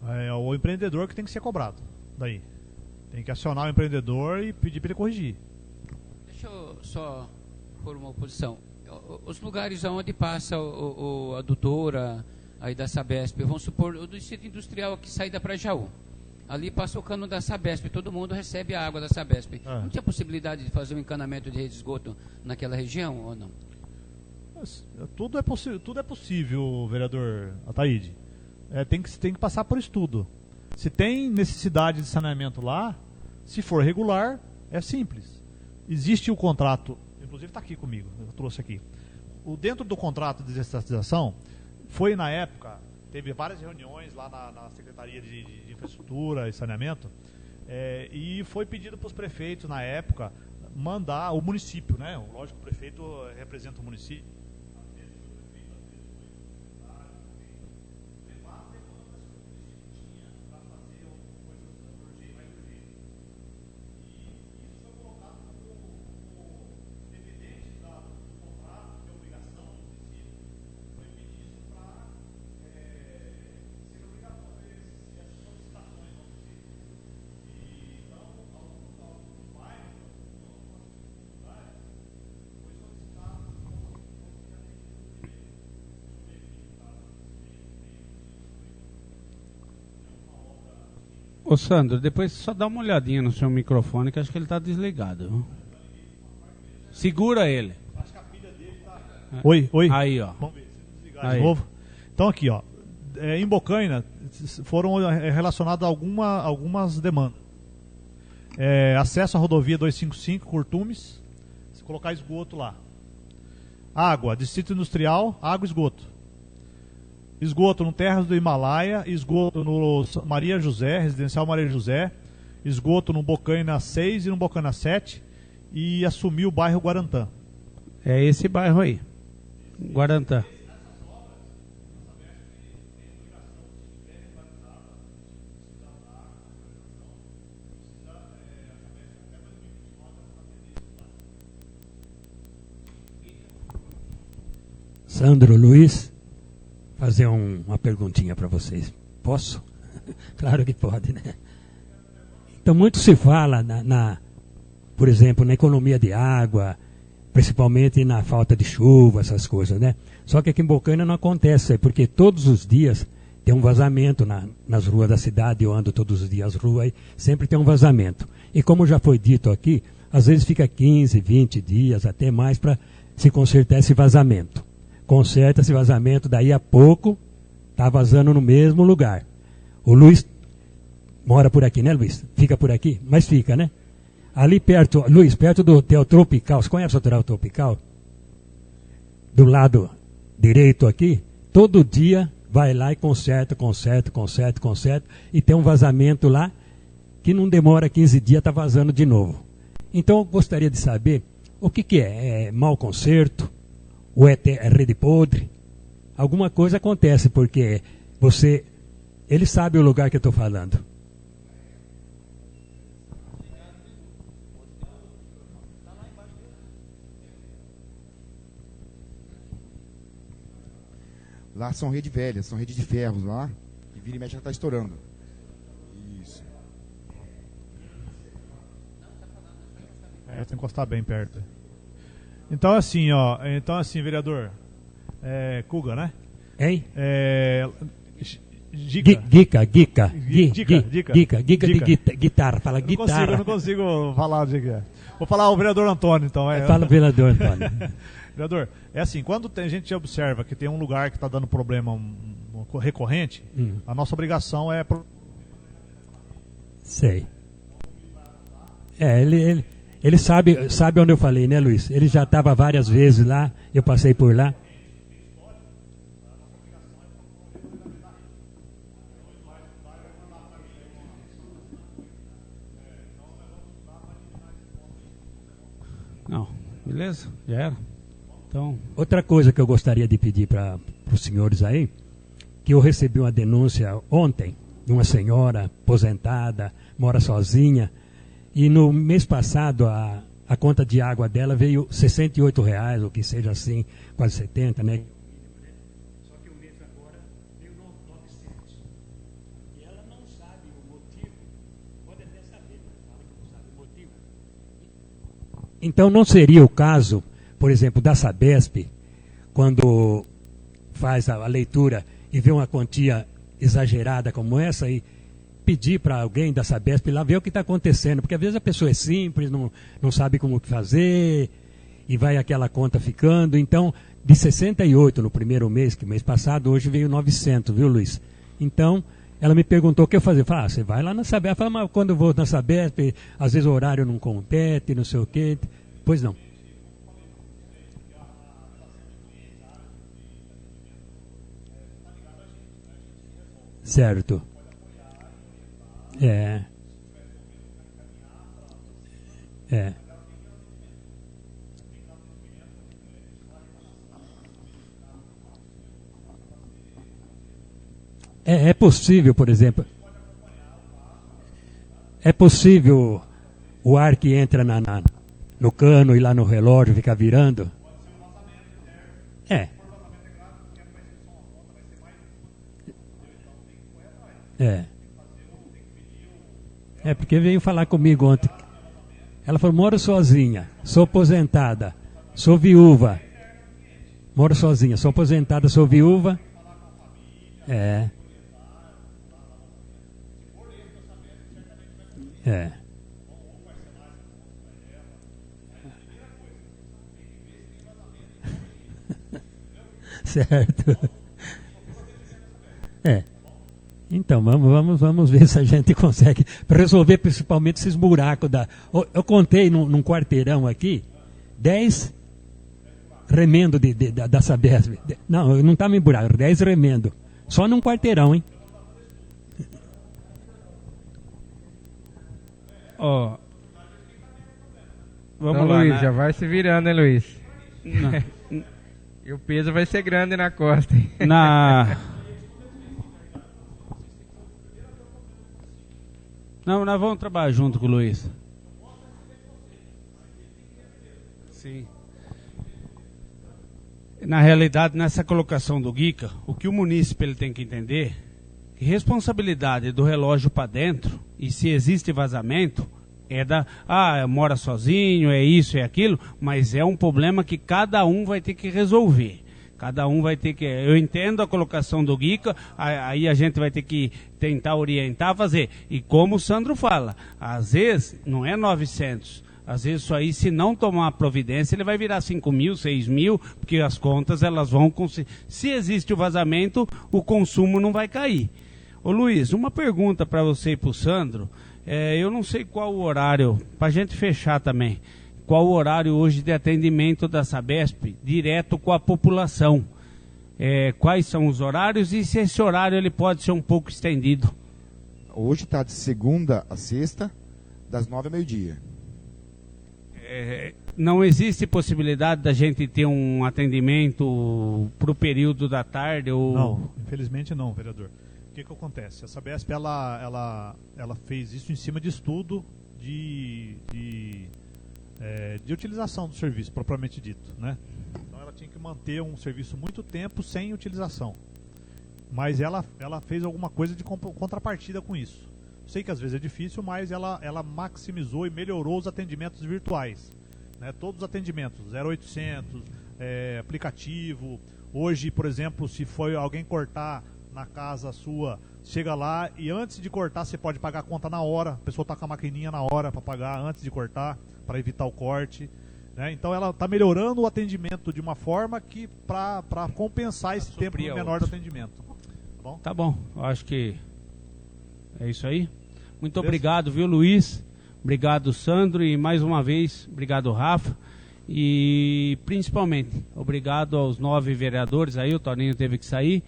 É o empreendedor que tem que ser cobrado. Daí. Tem que acionar o empreendedor e pedir para ele corrigir. Deixa eu só pôr uma oposição. Os lugares onde passa a adutora aí da Sabesp, vamos supor, o distrito industrial que sai da Prajaú. Ali passa o cano da Sabesp, todo mundo recebe a água da Sabesp. Não tinha possibilidade de fazer um encanamento de rede de esgoto naquela região ou não? Tudo é possível, vereador Ataíde. Tem que passar por estudo. Se tem necessidade de saneamento lá, se for regular, é simples. Existe o contrato, inclusive está aqui comigo, eu trouxe aqui. Dentro do contrato de desestatização, foi na época, teve várias reuniões lá na Secretaria de Infraestrutura e Saneamento, e foi pedido para os prefeitos, na época, mandar o município, né? Lógico que o prefeito representa o município. Ô Sandro, depois só dá uma olhadinha no seu microfone, que acho que ele está desligado. Viu? Segura ele. Oi. Aí, ó. Vamos ver se desligar de novo. Então aqui, ó. Em Bocaina foram relacionadas algumas demandas. Acesso à rodovia 255, Curtumes, se colocar esgoto lá. Água, distrito industrial, água e esgoto. Esgoto no Terras do Himalaia, esgoto no Maria José, Residencial Maria José, esgoto no Bocaina 6 e no Bocaina 7, e assumir o bairro Guarantã. É esse bairro aí, Guarantã. Sandro, Luiz, fazer uma perguntinha para vocês. Posso? Claro que pode, né? Então, muito se fala, por exemplo, na economia de água, principalmente na falta de chuva, essas coisas, né? Só que aqui em Bocaina não acontece, porque todos os dias tem um vazamento nas ruas da cidade. Eu ando todos os dias nas ruas, aí sempre tem um vazamento. E como já foi dito aqui, às vezes fica 15, 20 dias, até mais, para se consertar esse vazamento. Conserta esse vazamento, daí a pouco está vazando no mesmo lugar. O Luiz mora por aqui, né, Luiz? Fica por aqui? Mas fica, né? Ali perto, Luiz, perto do Hotel Tropical, você conhece o Hotel Tropical? Do lado direito aqui, todo dia vai lá e conserta, e tem um vazamento lá que não demora 15 dias, está vazando de novo. Então eu gostaria de saber o que é? É mau conserto? Ou é rede podre? Alguma coisa acontece, porque você Ele sabe o lugar que eu estou falando. Lá são redes velhas, são redes de ferros lá, e vira e mexe já está estourando. Isso. Tem que encostar bem perto. Então assim, vereador, Kuga, né? Hein? Gica de guitarra. Fala guitarra. Eu não consigo falar de que é. Vou falar o vereador Antônio, então. Fala o vereador Antônio. Vereador, é assim, quando a gente observa que tem um lugar que está dando problema recorrente, a nossa obrigação é... Sei. Ele sabe onde eu falei, né, Luiz? Ele já estava várias vezes lá, eu passei por lá. Não, beleza? Já era. Então... Outra coisa que eu gostaria de pedir para os senhores aí, que eu recebi uma denúncia ontem de uma senhora aposentada, mora sozinha, e no mês passado a conta de água dela veio R$68, ou que seja assim, quase 70, né? Só que o mês agora veio 900. E ela não sabe o motivo. Pode até saber, mas fala que não sabe o motivo. Então não seria o caso, por exemplo, da Sabesp, quando faz a leitura e vê uma quantia exagerada como essa e pedir para alguém da Sabesp lá ver o que está acontecendo, porque às vezes a pessoa é simples, não sabe como fazer e vai aquela conta ficando. Então, de 68 no primeiro mês, que mês passado, hoje veio 900, viu, Luiz? Então, ela me perguntou o que eu fazia. Eu falei, você vai lá na Sabesp. Eu falei, mas quando eu vou na Sabesp, às vezes o horário não compete, não sei o quê. Pois não. Certo. É possível, por exemplo, é possível o ar que entra no cano e lá no relógio ficar virando? Porque veio falar comigo ontem. Ela falou, moro sozinha, sou aposentada, sou viúva. Moro sozinha, sou aposentada, sou viúva. Certo. Então, vamos ver se a gente consegue resolver principalmente esses buracos. Eu contei num quarteirão aqui, 10 remendos da Sabesp. Não estava em buraco, 10 remendos. Só num quarteirão, hein? Vamos então, lá, Luiz, né? já vai se virando, hein, Luiz? Não. E o peso vai ser grande na costa, hein? Não, nós vamos trabalhar junto com o Luiz. Sim. Na realidade, nessa colocação do Gica, o que o munícipe ele tem que entender, que responsabilidade do relógio para dentro, e se existe vazamento, mora sozinho, é isso, é aquilo, mas é um problema que cada um vai ter que resolver. Cada um vai ter que... Eu entendo a colocação do Gica, aí a gente vai ter que tentar orientar, fazer. E como o Sandro fala, às vezes não é 900, às vezes isso aí, se não tomar uma providência, ele vai virar 5 mil, 6 mil, porque as contas elas vão... Se existe o vazamento, o consumo não vai cair. Ô Luiz, uma pergunta para você e para o Sandro, eu não sei qual o horário, para a gente fechar também, qual o horário hoje de atendimento da Sabesp direto com a população. Quais são os horários e se esse horário ele pode ser um pouco estendido? Hoje está de segunda a sexta, das 9 ao meio-dia. Não existe possibilidade da gente ter um atendimento para o período da tarde? Não, infelizmente não, vereador. que acontece? A Sabesp ela fez isso em cima de estudo de utilização do serviço, propriamente dito, né? Então ela tinha que manter um serviço muito tempo sem utilização. Mas ela fez alguma coisa de contrapartida com isso. Sei que às vezes é difícil, mas ela maximizou e melhorou os atendimentos virtuais, né? Todos os atendimentos, 0800, aplicativo. Hoje, por exemplo, se foi alguém cortar na casa sua, chega lá e antes de cortar você pode pagar a conta na hora. A pessoa está com a maquininha na hora para pagar antes de cortar, para evitar o corte, né? Então ela está melhorando o atendimento de uma forma que para compensar esse tempo menor do atendimento. Tá bom? Tá bom, eu acho que é isso aí. Muito obrigado, viu, Luiz? Obrigado, Sandro, e mais uma vez, obrigado, Rafa. E principalmente, obrigado aos 9 vereadores aí, o Toninho teve que sair,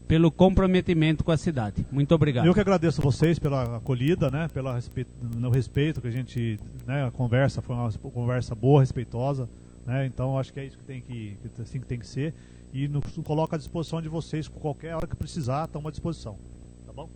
pelo comprometimento com a cidade. Muito obrigado. Eu que agradeço a vocês pela acolhida, né, no respeito que a gente, né, a conversa foi uma conversa boa, respeitosa, né? Então acho que é isso que tem que ser, e nos coloca à disposição de vocês por qualquer hora que precisar, estamos à disposição. Tá bom?